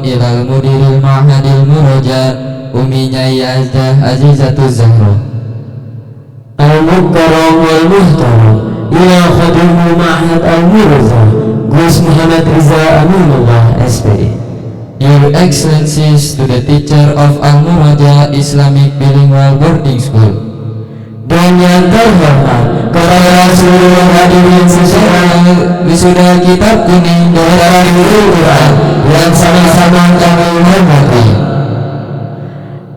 ilal mudiril ma'hadil muraja Umi Nyai Azdah Azizatuz Zahra Al-Mukarram wal-Muhtaram ila khadimul ma'had al-muraja Gus Muhammad Riza Aminullah SPE. Your Excellencies, to the teacher of Al-Muraja Islamic Bilingual Boarding School, dan yang terhormat kepada seluruh hadirin secara wisuda kitab kuning dari Quran yang sama-sama kami hormati.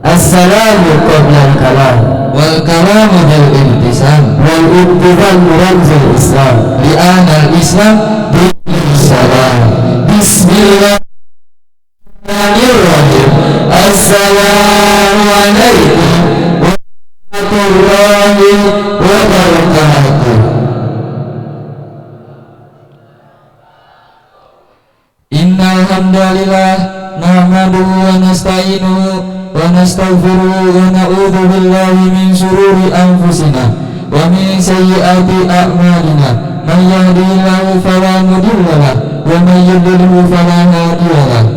Assalamu qoblal kalam wal kalamu bil iltisam wal ibtidal muramzil Islam li'anal Islam salam. Bismillahirrahmanirrahim. Assalamualaikum warahmatullahi wabarakatuh. Innal hamdalillah nahmaduhu wa nasta'inuhu wa nastaghfiruhu wa na'udzu billahi min shururi anfusina wa min sayyiati a'malina. Man yahdihillahu fala mudilla lahu wa man yudlilhu fala hadiya lahu.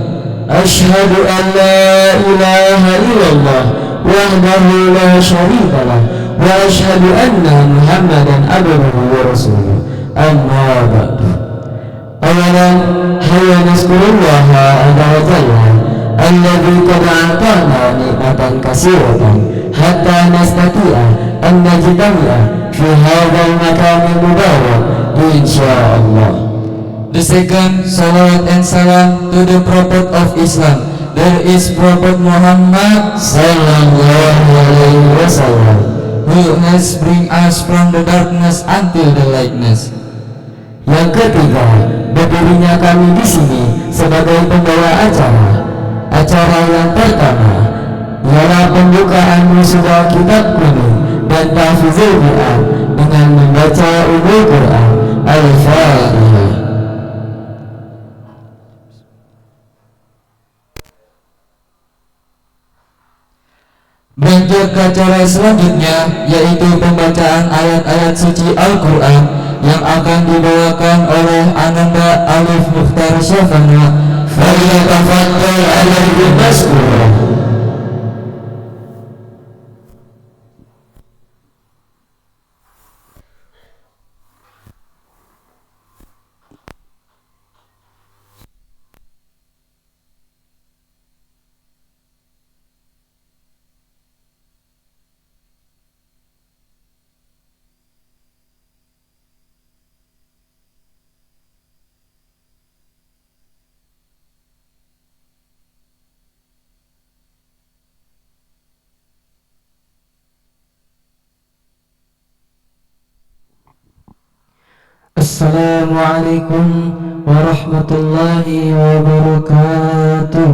Ashhadu an la ilaha illallah wahdahu la syarika lah wa ashhadu anna Muhammadan abduhu wa rasuluh. Amma ba'du. Awalan hayya nazkurullaha azza wa jalla alladzi qad a'tana ni'matan katsiratan hatta nastati'a an najtami'a fi hadzal makan mubarak insyaallah. The second, salawat and salam to the Prophet of Islam. There is Prophet Muhammad sallallahu alaihi wasallam, who has bring us from the darkness until the lightness. Yang ketiga, berdirinya kami di sini sebagai pembawa acara. Acara yang pertama ialah pembukaan wisuda kitab kuning dan tahfizul Quran dengan membaca Ummul Quran Al-Fatihah. Beranjak ke acara selanjutnya, yaitu pembacaan ayat-ayat suci Al-Quran yang akan dibawakan oleh Ananda Alif Mukhtar Syafana. Falyatafaddal alaihi maskurah. Assalamualaikum warahmatullahi wabarakatuh.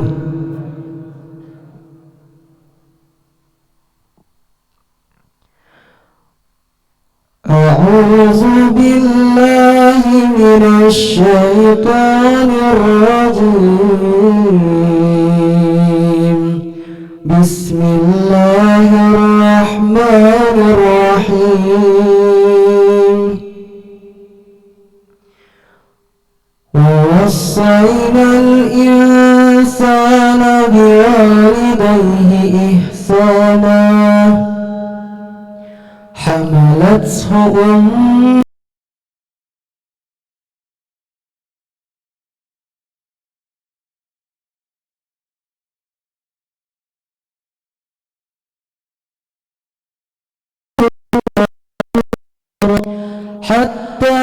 A'udzu billahi minasy syaithanir rajim. Bismillahirrahmanirrahim. ووصينا الإنسان بوالديه إحسانا حملته أمه حتى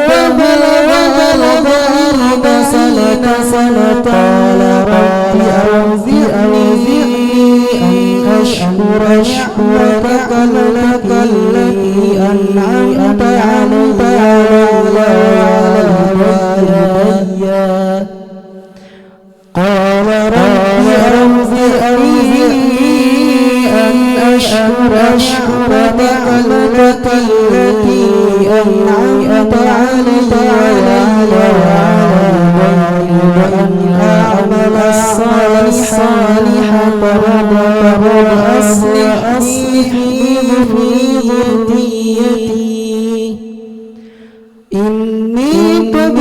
فبلغ 40 سنة قال رب أوزعني أن أشكر نعمتك التي أنعمت علي وعلى والدي. قال رب أوزعني أن أشكر نعمتك التي أنعمت علي وعلى والدي وأن أعمل صالحا ترضى أصلح لي في ذريتي إني تبت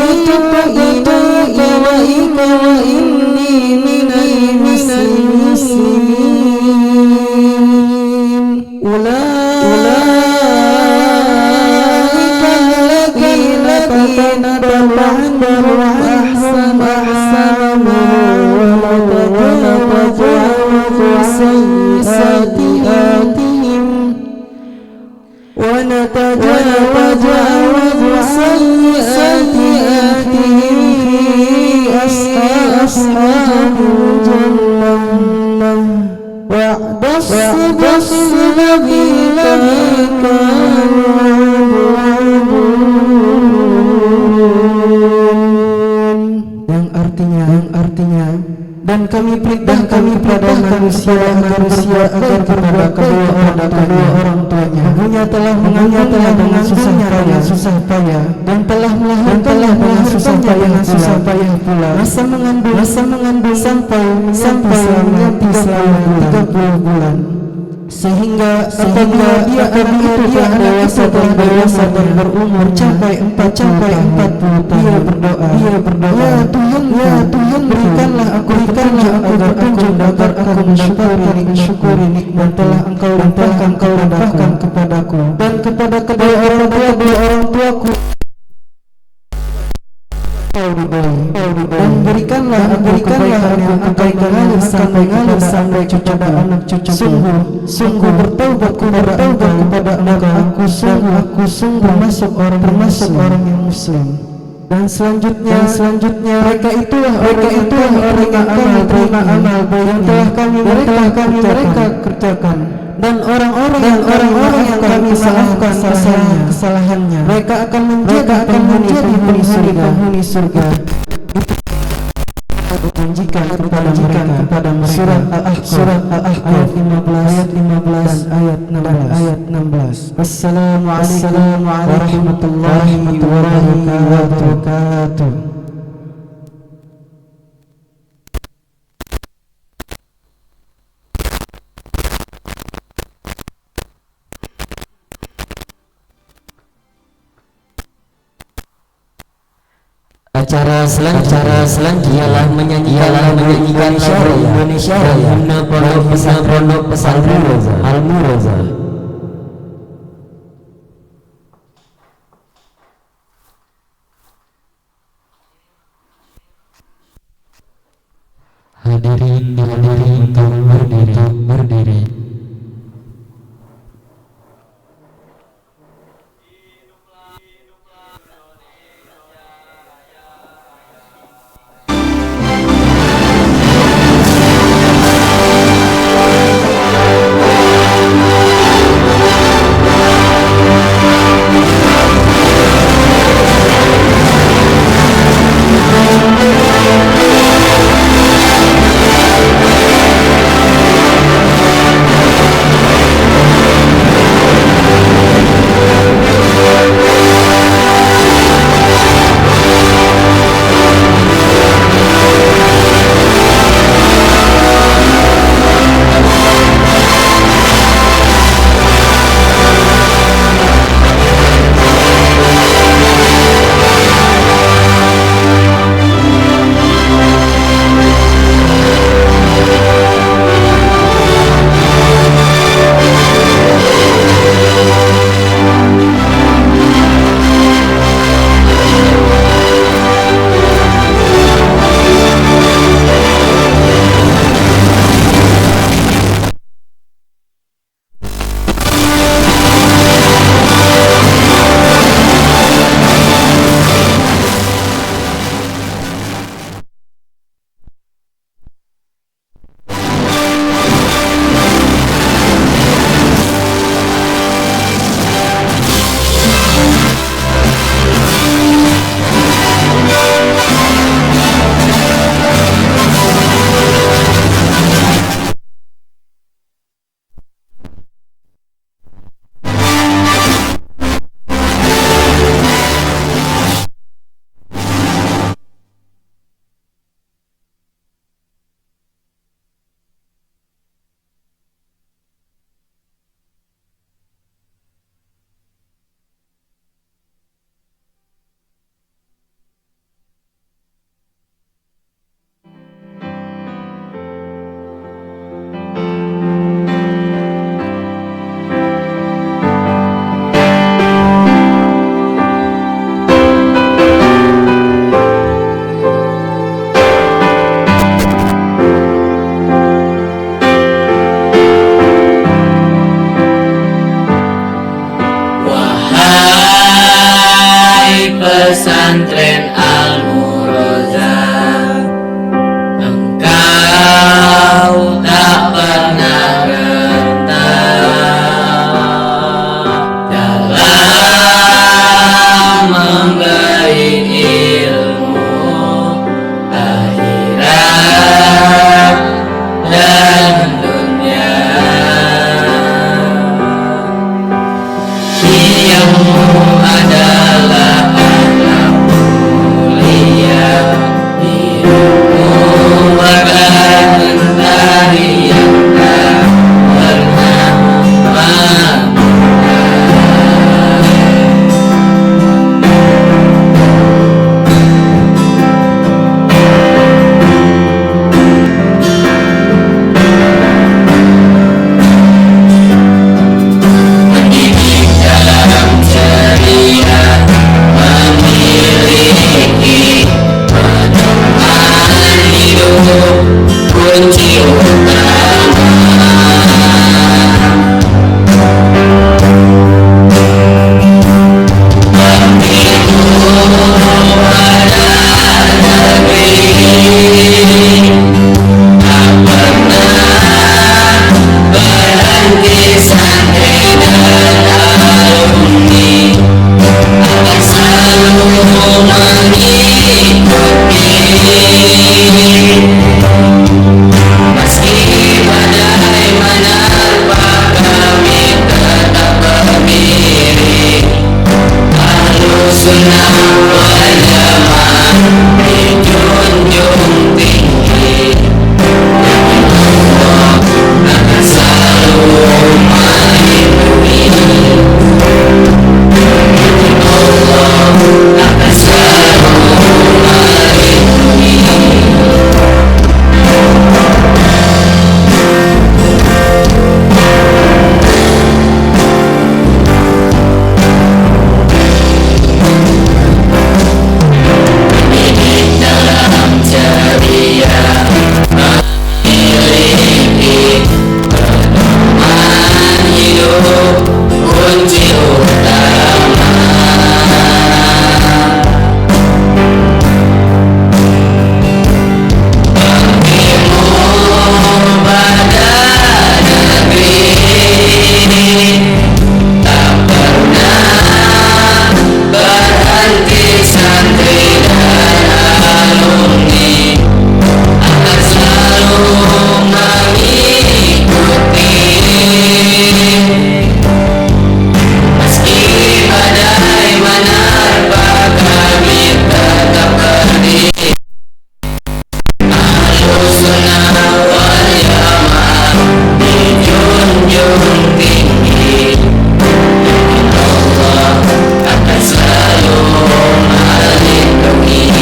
أحسن ونتجاوز سيئاتهم في أصحاب الجنة وعد الصدق الذي كانوا يوعدون. Yang artinya dan kami perintahkan kepada manusia agar kepada kedua orang tuanya ibunya telah mengandungnya dengan susah payah dan telah melahirkannya dengan susah payah pula masa mengandung sampai selama 30 bulan sehingga apabila dia dewasa dan berumur capai 40 tahun dia berdoa ya Tuhan berikanlah aku agar aku mensyukuri nikmat telah engkau limpahkan kepadaku dan kepada kedua orang tuaku dan berikanlah aku mengalir sampai kepada anak cucuku. Sungguh bertaubat kepada engkau. Aku sungguh termasuk orang yang muslim. Dan selanjutnya mereka itulah orang yang terima amal yang telah kami mereka kerjakan. Dan orang-orang yang kami maafkan kesalahannya mereka akan menjadi penghuni surga. Janjikan kepada mereka surat Al-Ahqaf ayat 15 dan ayat 16. Assalamualaikum warahmatullahi wabarakatuh. Acara selanjutnya ialah menyanyikan lagu Indonesia Raya himne pondok pesantren Al-Muroza. Hadirin untuk berdiri. pesantren Al-Muroza. Engkau tak pernah rendah dalam memberi ilmu akhirat dan dunia. Ilmu adalah alam mulia, hidupmu bagai mentari yang tak pernah memudar. Mendidik dalam ceria, memiliki pedoman hidup, kunci utama. Berilmu pada negeri, tak pernah berhenti santri dan alumni akan selalu mengikuti. Meski badai menerpa kami tetap berdiri. Ahlussunnah wal Jamaah dijunjung tinggi. Allah akan selalu melindungi. Allah akan selalu melindungi. Mendidik dalam ceria, memiliki pedoman hidup, kunci utama. Berilmu pada negeri, tak pernah berhenti santri dan alumni akan selalu mengikuti. Meski badai menerpa kami tetap berdiri. Ahlussunnah wal Jamaah dijunjung tinggi. Allah akan selalu melindungi.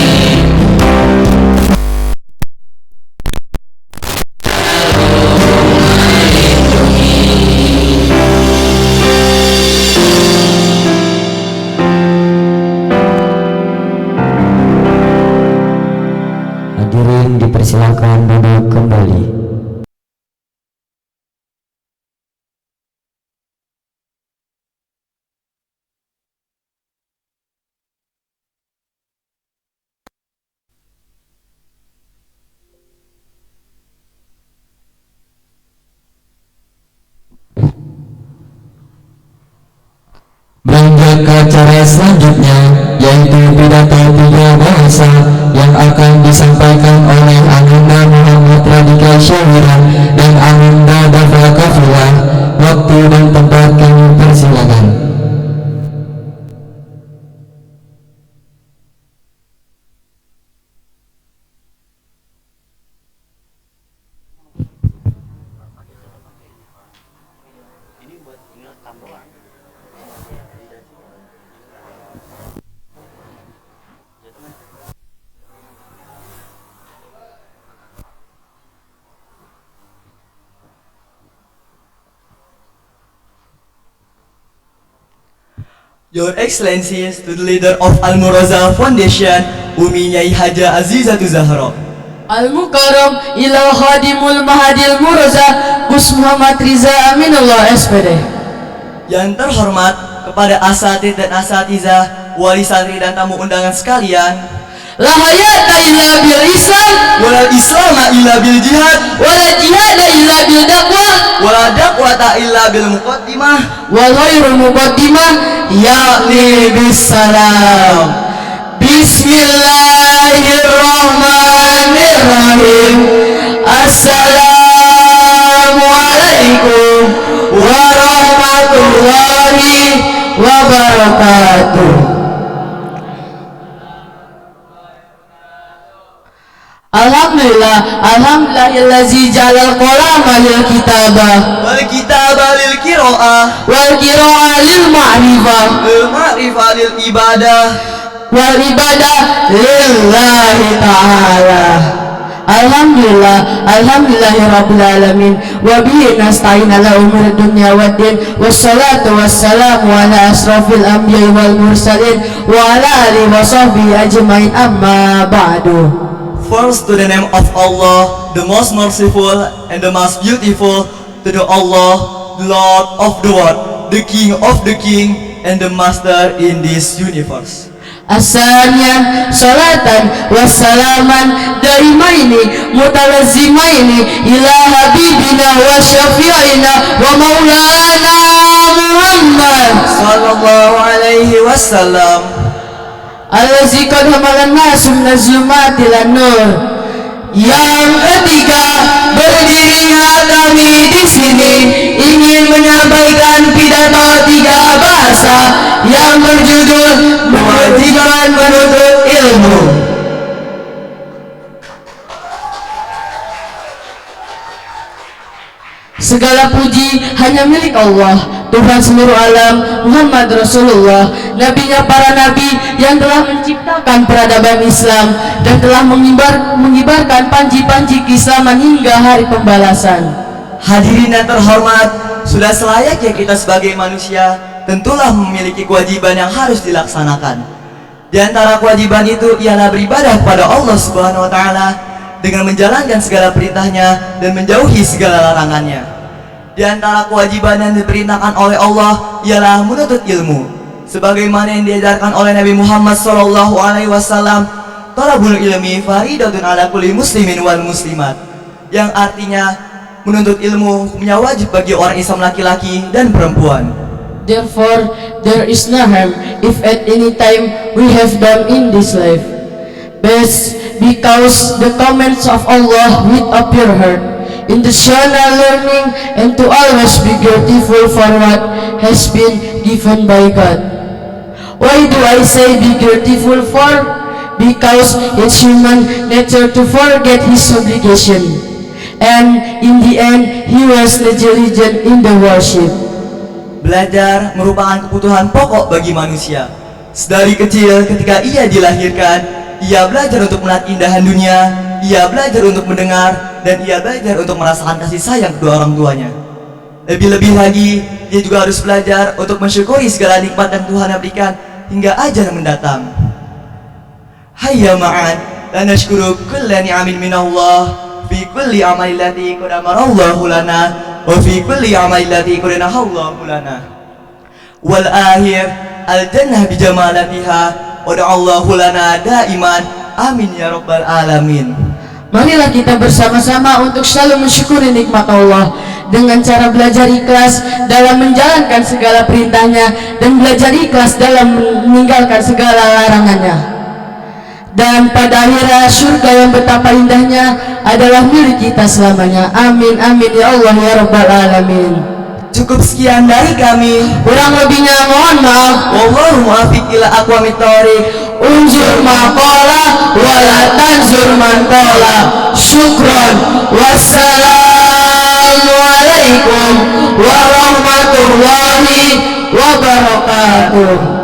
Hadirin dipersilakan duduk kembali. Beranjak ke acara selanjutnya, yaitu pidato 3 bahasa yang akan disampaikan oleh Ananda Muhammad Radika Syawiran dan Ananda Dafa Kafilah. Waktu dan tempat kami persilakan. Your Excellencies, to the leader of Al-Muroza Foundation, Umi Nyai Haja Azizatu Zahra. Al-Mukarram ila Khadimul Mahadil Muroza Gus Muhammad Riza Aminullah SPD. Yang terhormat kepada asatidz dan asatizah wali santri dan tamu undangan sekalian, La hayata illa bil Islam, wala islama illa bil jihad, wala jihada illa bil dakwah, wala dakwata illa bil muqaddimah, wal ghairul muqaddimah yakni bis salam. Bismillahirrahmanirrahim. Assalamualaikum warahmatullahi wabarakatuh. Alhamdulillah, alhamdulillahillazi jalal qalama lil kitabah wal kitaba lil qiraah, wal qira'a lil ma'rifah lil ma'rifah lil ibadah, wal ibadah lillahi ta'ala. Alhamdulillah, alhamdulillahirabbil alamin wa bihi nasta'in ala umuri dunya waddin wassalatu wassalamu ala asrafil anbiya'i wal mursalin wa ala alihi wa sahbihi ajmain, amma ba'du. First, to the name of Allah, the most merciful and the most beautiful, to the Allah, the Lord of the world, the King of the King, and the Master in this universe. Asanya salatan wassalaman daimaini mutalazimaini ila habibina wa syafi'ina wa maulana Muhammad Sallallahu alaihi wasallam. allazi qad hamalan nas min az-zulumati ilan nur. Yang ketiga, berdirinya kami di sini ingin menyampaikan pidato 3 bahasa yang berjudul Kewajiban Menuntut Ilmu. Segala puji hanya milik Allah, Tuhan seluruh alam, Muhammad Rasulullah, nabinya para nabi yang telah menciptakan peradaban Islam dan telah mengibarkan panji-panji keislaman hingga hari pembalasan. Hadirin yang terhormat, sudah selayaknya kita sebagai manusia tentulah memiliki kewajiban yang harus dilaksanakan. Di antara kewajiban itu ialah beribadah kepada Allah Subhanahu wa taala dengan menjalankan segala perintahnya dan menjauhi segala larangannya. Di antara kewajiban yang diperintahkan oleh Allah ialah menuntut ilmu, sebagaimana yang diajarkan oleh Nabi Muhammad SAW. Talabul ilmi faridatun ala kulli muslimin wal muslimat, yang artinya menuntut ilmu hukumnya wajib bagi orang Islam laki-laki dan perempuan. Therefore, there is no harm if at any time we have done in this life, best because the commands of Allah with a pure heart, intentional learning, and to always be grateful for what has been given by God. Why do I say be grateful for? Because it's human nature to forget his obligation, and in the end he was negligent in the worship. Belajar merupakan kebutuhan pokok bagi manusia. Sedari kecil ketika ia dilahirkan, ia belajar untuk melihat indahan dunia, ia belajar untuk mendengar, dan ia belajar untuk merasakan kasih sayang kedua orang tuanya. Lebih-lebih lagi, dia juga harus belajar untuk mensyukuri segala nikmat yang Tuhan berikan hingga ajal mendatang. Hayya ma'an, la nashkuru kulla ni'amin minallah fi kulli amalin lati qad amarallahu lana wa fi kulli amalin lati qad nahallahu lana. Wal akhir al-jannah bi jamalatiha wa da'allahu lana daiman. Amin ya rabbal alamin. Marilah kita bersama-sama untuk selalu mensyukuri nikmat Allah dengan cara belajar ikhlas dalam menjalankan segala perintahnya dan belajar ikhlas dalam meninggalkan segala larangannya. Dan pada akhirnya surga yang betapa indahnya adalah milik kita selamanya. Amin amin ya Allah ya rabbal alamin. Cukup sekian dari kami. Kurang lebihnya mohon maaf. Wallahu muwaffiq ila aqwamit thoriq. Unzur maqala wala tanzur man qala. Syukran. Wassalamualaikum warahmatullahi wabarakatuh.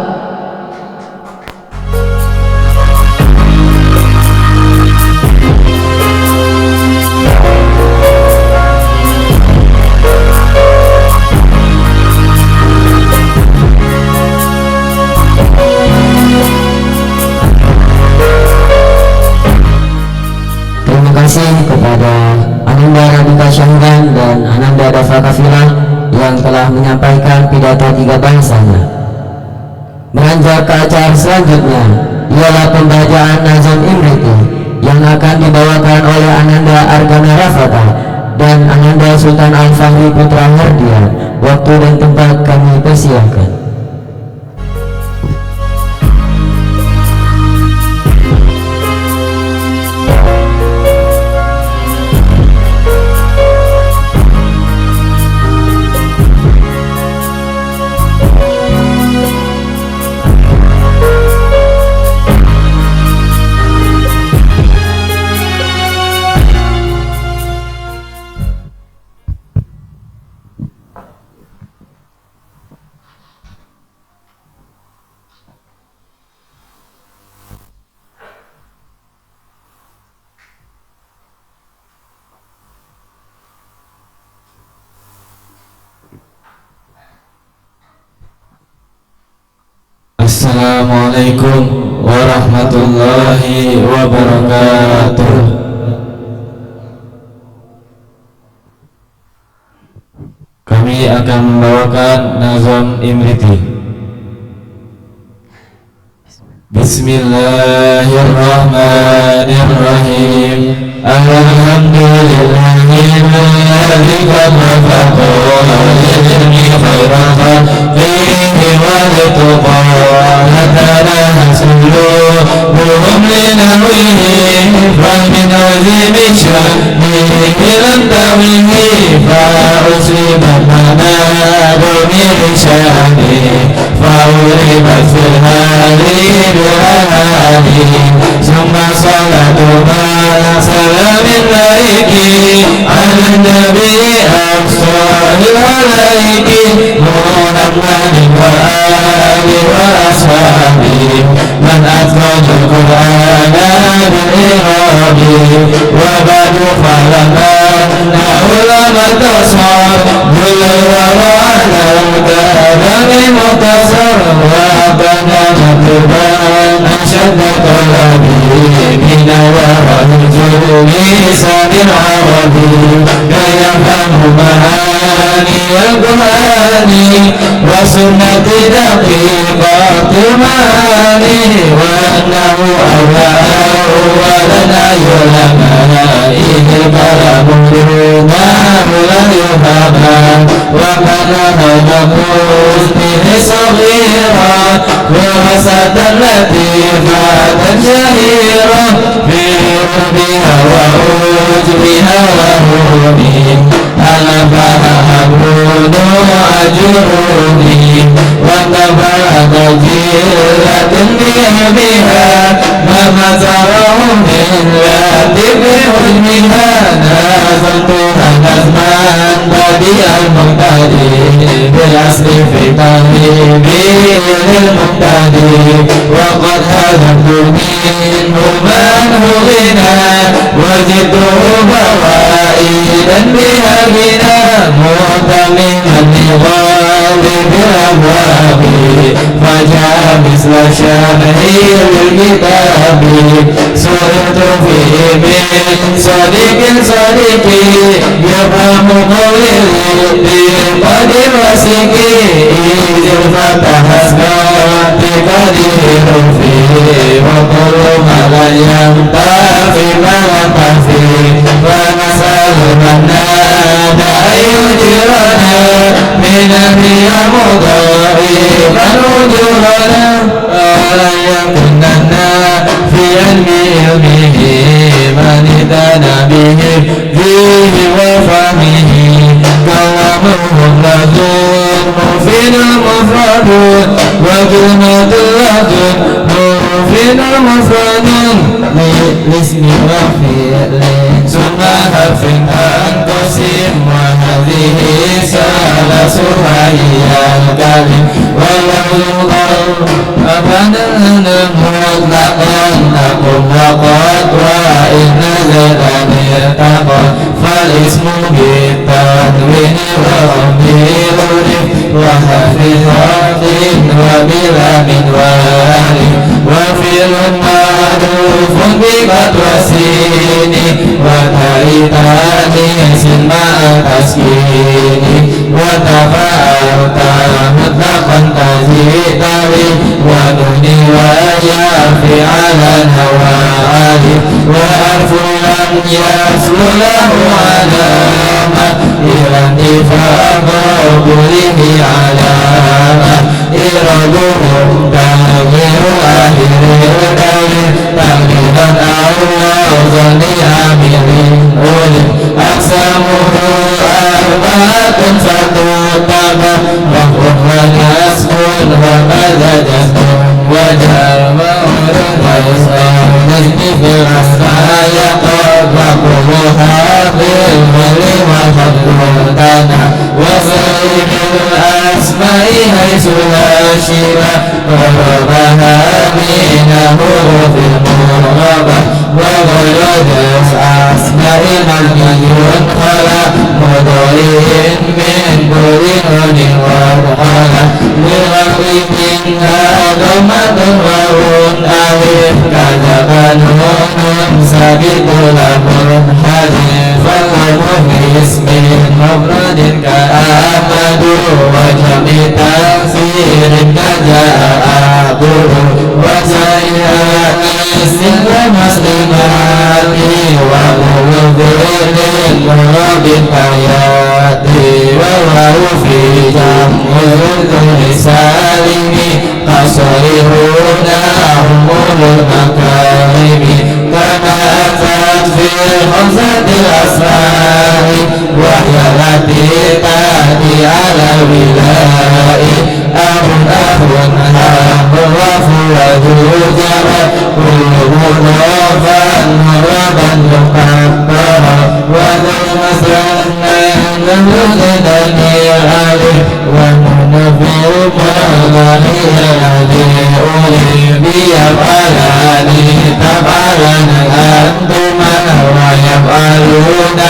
Terima kasih kepada Ananda Radika Syahdan dan Ananda Dafa Kafilah yang telah menyampaikan pidato 3 bahasanya. Beranjak ke acara selanjutnya ialah pembacaan Nazam Imriti yang akan dibawakan oleh Ananda Argana Rafata dan Ananda Sultan Al-Fahri Putra Hardian. Waktu dan tempat kami persilakan. Assalamualaikum warahmatullahi wabarakatuh. Kami akan membawakan Nazam Imriti. Bismillahirrahmanirrahim. Alhamdulillahilladzi khalaqa al-jinni khairan fihi wa tuqa hadana suluhum linawih min azimi syanihi lam tawihi fa usibat manadu min syanihi fa uribat fil hali bilahani summa salatu salamin laiki ala nabi afsalil halaiki muhammadin wa alihi wa ashabihi man atqana al-Qur'ana bil-irabi wa ba'du falamana ulama tasar bulwa ala al-kadami mutasar wa bana matuban ashadda talabi mina wa rajuli sabil arabi yafamu mahani al-Qur'ani wa sunnati daqiqatil mani wa annahu awalan ayulamaihi kalamun duna la yuhaba wa kana hadakusnihi saghira wa hasatan latifatan syahira fi urbiha wa ujbiha wa hurmi alabaha hamrudu ajuruni wa tabaka jilatin biha ma mazarahu min latifi hujmiha nazantuha nazman badi al-muqtadi bil asli fi tahribi lil-muqtadi wa qad hadamtu minhu man hughina wa jituhu bawaidan biha bina mu'tamiman nighali bil-abwabi faja'a misla syarhi lil-kitabi suratu fihi min sadiqin sadiqi yafamu qawlil qadir wasiki izil fatahasna tikadiru fihi wa kullu malayam tafi malatafi wa nasalu manna da'ayujirana minamriya mudari kanujurana ala yakunanna fi ilmihi manidana bihi fihi wa fahmihi kalamuhum ladun mufinul mufradun wa kalimatul ladun mufinul mufradun lismi wa fi'lin summa harfin anqasim wa hadhihi salasu hayyal kalim wallahu abadan mutlaqan lakum waqad wa inna zalani taqwa fal ismu bitanwini wa bilurif wa hafizhatin wa bilamin wa alif wa filun ma'rufun biqat wasini wa taritani sin ma'ataskini wa وتفاءلت مطلقا تزيد ونهدي ويافي على نوالي وألف لم يصل له علامة إلى انتفاء قبوله علامة إرادهم تغيير آخر الدين تغييرا الله ظني عاملين أولي أقسامه أربعة فتوتما وقل ونسكن ومددة وجعل مولد ويسأل في الرسايا وقلها بالمل وخلقنا وسائر الأسماء حيث لا شبه ضربها من حروف المرغبة وغير أسماء مليون خلا مضارع من كل هن وقال لغير منها ضمة وهن ألف كذا قانون سابق لمن حديث فالله في اسم مفرد كأحمد وجمع تأثير كجاء عبده وسيئات المسلمات ومغفر للمرض الحياة والله في جمع الرسالم قصرهنا أمور المكارم كما أتت في خمسة الأسماء وهي التي تأتي على الولاء أب وفرد جمع كل مضافا مربا مكبرا وذو مثنى نهدني عليه وننفر مغني الذي أولي بيفعلني تفعلن أنتما ويفعلون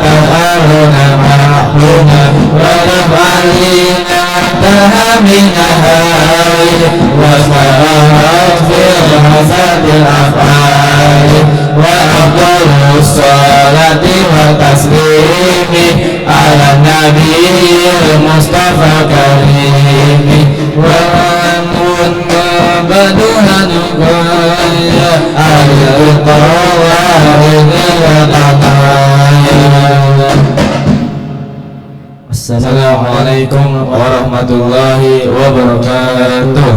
تفعلون محروما ونفعلين انتهى من هاي وسأرت في حسد الأفعال وأفضل الصلاة والتسليم على النبي المصطفى كريم ومن بدها نقايا على القواعد والقضايا. Assalamualaikum warahmatullahi wabarakatuh.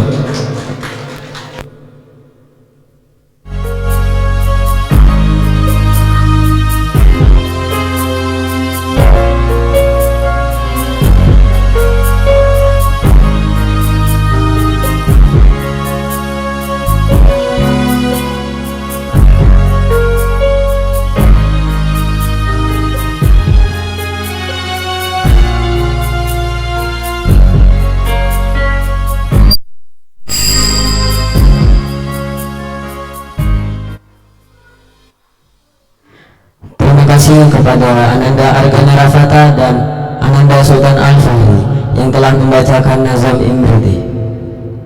Terima kasih kepada Ananda Argana Rafata dan Ananda Sultan Al-Fahri yang telah membacakan Nazam Imriti.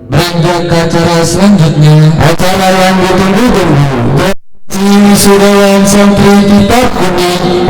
Beranjak ke acara selanjutnya, Acara yang ditunggu-tunggu, wisudawan santri kitab kuning.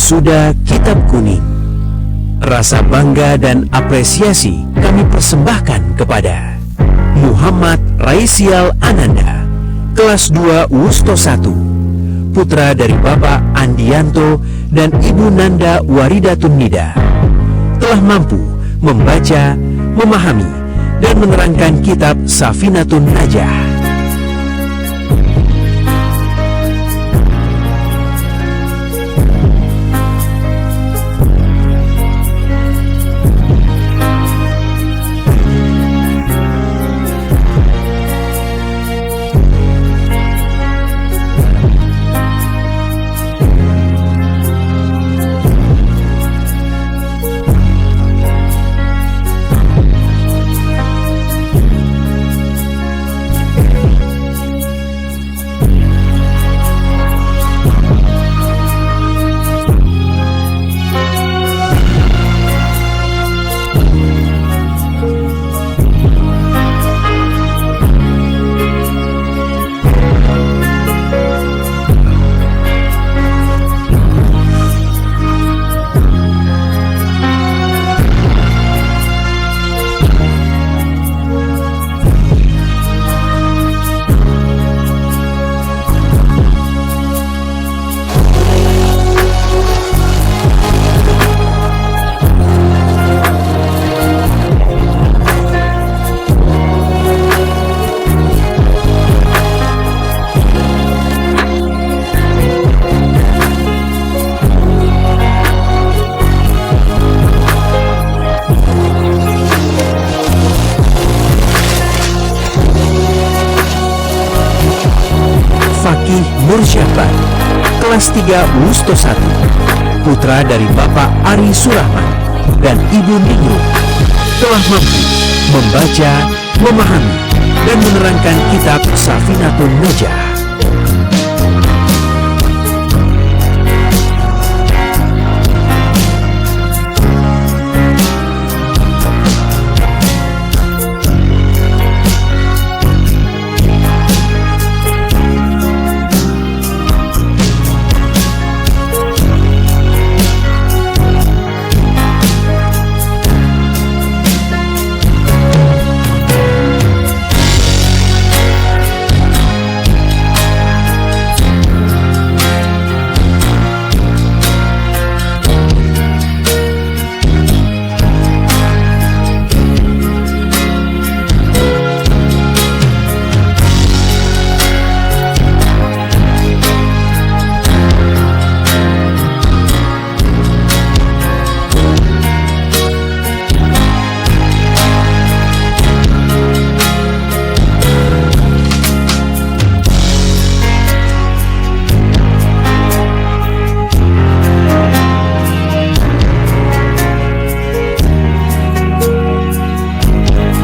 Wisuda Kitab Kuning. Rasa bangga dan apresiasi kami persembahkan kepada Muhammad Raisial Ananda, kelas 2 Wusto 1, putra dari Bapak Andianto dan Ibu Nanda Waridatun Nida, telah mampu membaca, memahami, dan menerangkan kitab Safinatun Najah. Fakih Nursyahban, kelas 3 Wusto 1, putra dari Bapak Ari Surahman dan Ibu Ningrum, telah mampu membaca, memahami, dan menerangkan kitab Safinatun Najah.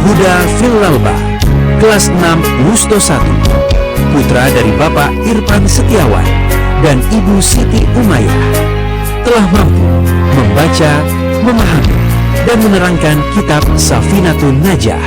Huda Filalba, kelas 6 Wusto 1, putra dari Bapak Irfan Setiawan dan Ibu Siti Umayyah, telah mampu membaca, memahami, dan menerangkan kitab Safinatun Najah.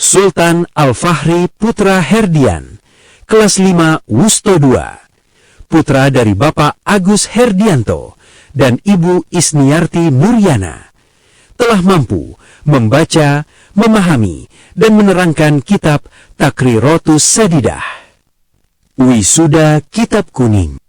Sultan Al-Fahri Putra Herdian, kelas 5 Wusto 2, putra dari Bapak Agus Herdianto dan Ibu Isniarti Nuryana, telah mampu membaca, memahami, dan menerangkan kitab Takriratus Sadidah, Wisuda Kitab Kuning.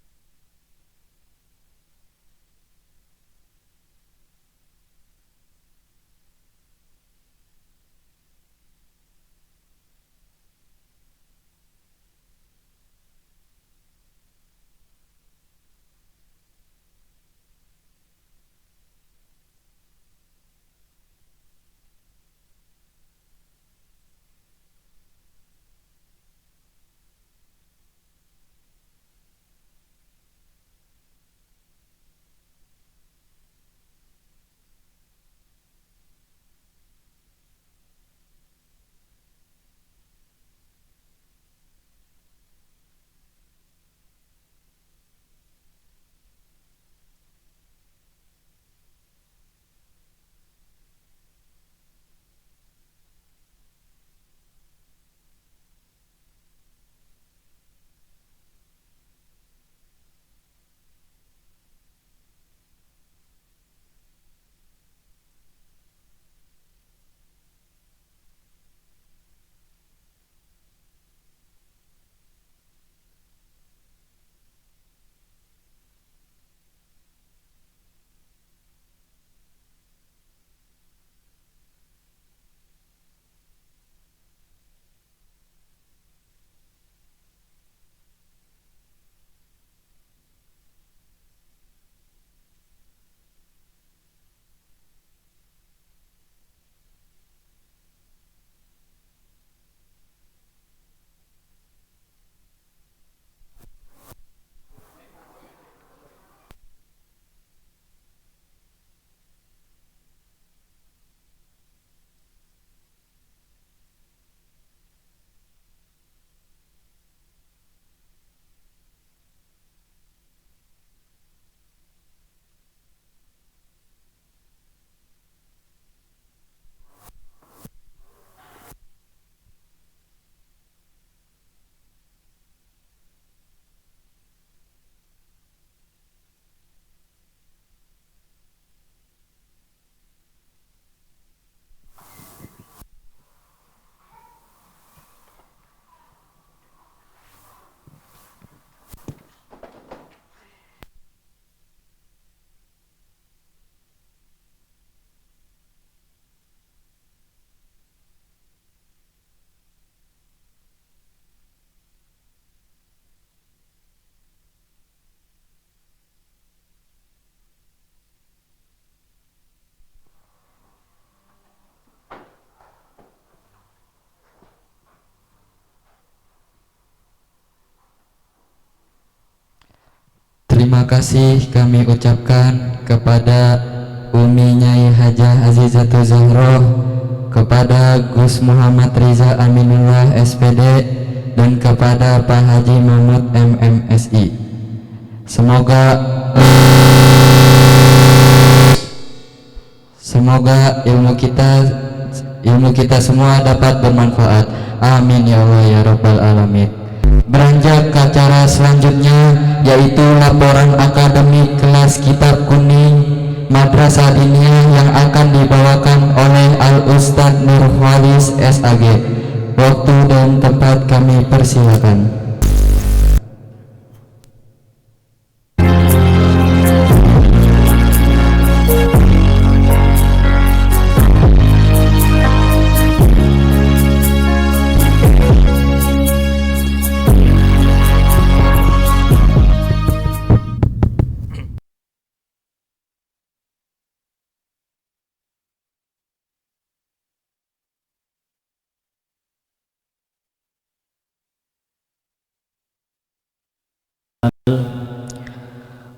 Terima kasih kami ucapkan kepada Umi Nyai Hajah Azizatul Zahroh, kepada Gus Muhammad Riza Aminullah SPD, dan kepada Pak Haji Mahmud MMSI. Semoga ilmu kita semua dapat bermanfaat. Amin ya Allah ya Rabbal Alamin. Beranjak ke acara selanjutnya, yaitu laporan akademik kelas Kitab Kuning Madrasah Diniyah yang akan dibawakan oleh Al-Ustadz Nurwalis SAG. Waktu dan tempat kami persilakan.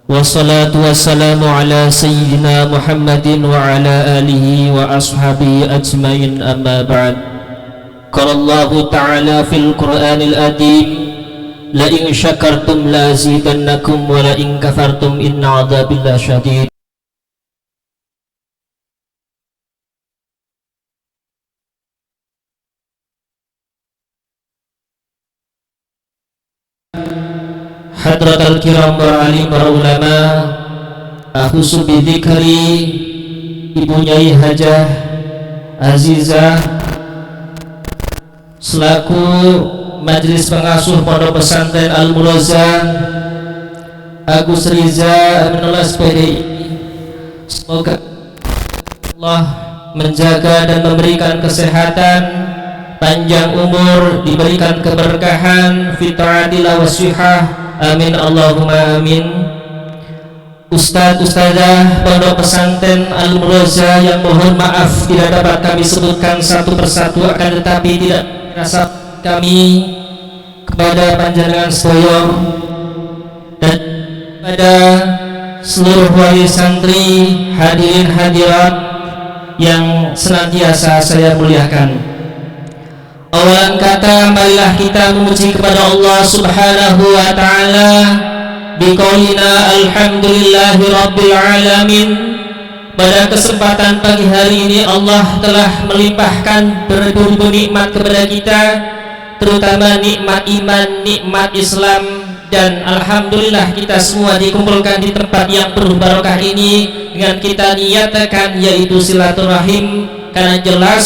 Wassalatu wassalamu ala sayyidina Muhammadin wa ala alihi wa ashabihi ajmain, amma ba'd. Qala Allah ta'ala fil Qur'anil Azim, la in syakartum la azidannakum wa la in kafartum inna 'adzabi lasyadid. hadratal kiram para alim, para ulama, khusus bidzikri Ibu Nyai Hajah Azizah selaku Majelis Pengasuh Pondok Pesantren Al-Munazzah Agus Riza Aminullah SPDI. Semoga Allah menjaga dan memberikan kesehatan, panjang umur, diberikan keberkahan, fita'adillah wasihah, amin Allahumma amin. Ustadz Ustadzah Pondok Pesantren Al-Munazzah yang mohon maaf tidak dapat kami sebutkan satu persatu, akan tetapi tidak rasa kami kepada panjenengan sedaya dan kepada seluruh wali santri, hadirin hadirat yang senantiasa saya muliakan. Awalan kata, marilah kita memuji kepada Allah Subhanahu wa taala biqaulina alhamdulillahi rabbil alamin. Pada kesempatan pagi hari ini Allah telah melimpahkan beribu-ribu nikmat kepada kita, terutama nikmat iman, nikmat Islam, dan alhamdulillah kita semua dikumpulkan di tempat yang penuh barokah ini dengan kita niatkan, yaitu silaturahim. Karena jelas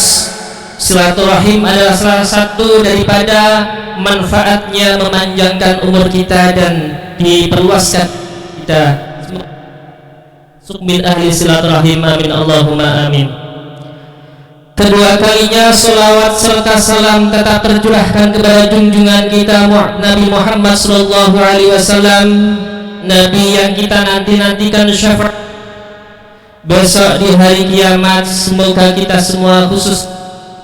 silaturahim adalah salah satu daripada manfaatnya memanjangkan umur kita dan diperluaskan kita. Sukmin ahli silaturahim, amin Allahumma amin. Kedua kalinya salawat serta salam tetap tercurahkan kepada junjungan kita Nabi Muhammad sallallahu alaihi wasallam, Nabi yang kita nanti-nantikan syafaat besok di hari kiamat. Semoga kita semua khusus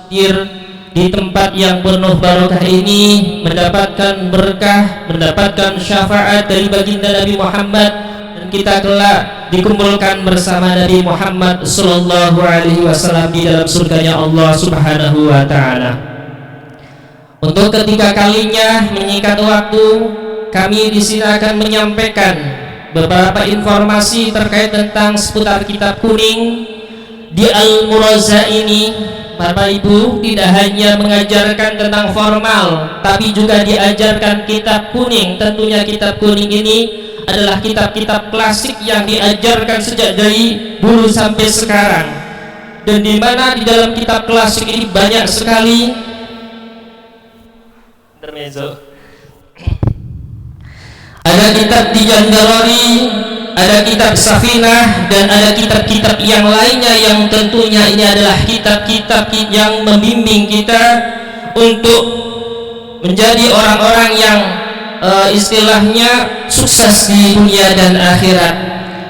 di tempat yang penuh barokah ini mendapatkan berkah, mendapatkan syafaat dari baginda Nabi Muhammad, dan kita kelak dikumpulkan bersama Nabi Muhammad sallallahu alaihi wasallam di dalam surganya Allah Subhanahu wa taala. Untuk ketiga kalinya menyingkat waktu, kami di sini akan menyampaikan beberapa informasi terkait tentang seputar kitab kuning di Al-Munazzah ini. Bapak Ibu, tidak hanya mengajarkan tentang formal, tapi juga diajarkan kitab kuning. Tentunya kitab kuning ini adalah kitab-kitab klasik yang diajarkan sejak dari dulu sampai sekarang, dan di mana di dalam kitab klasik ini banyak sekali ada kitab Tijan Darari, ada kitab Safinah, dan ada kitab-kitab yang lainnya yang tentunya ini adalah kitab-kitab yang membimbing kita untuk menjadi orang-orang yang istilahnya sukses di dunia dan akhirat.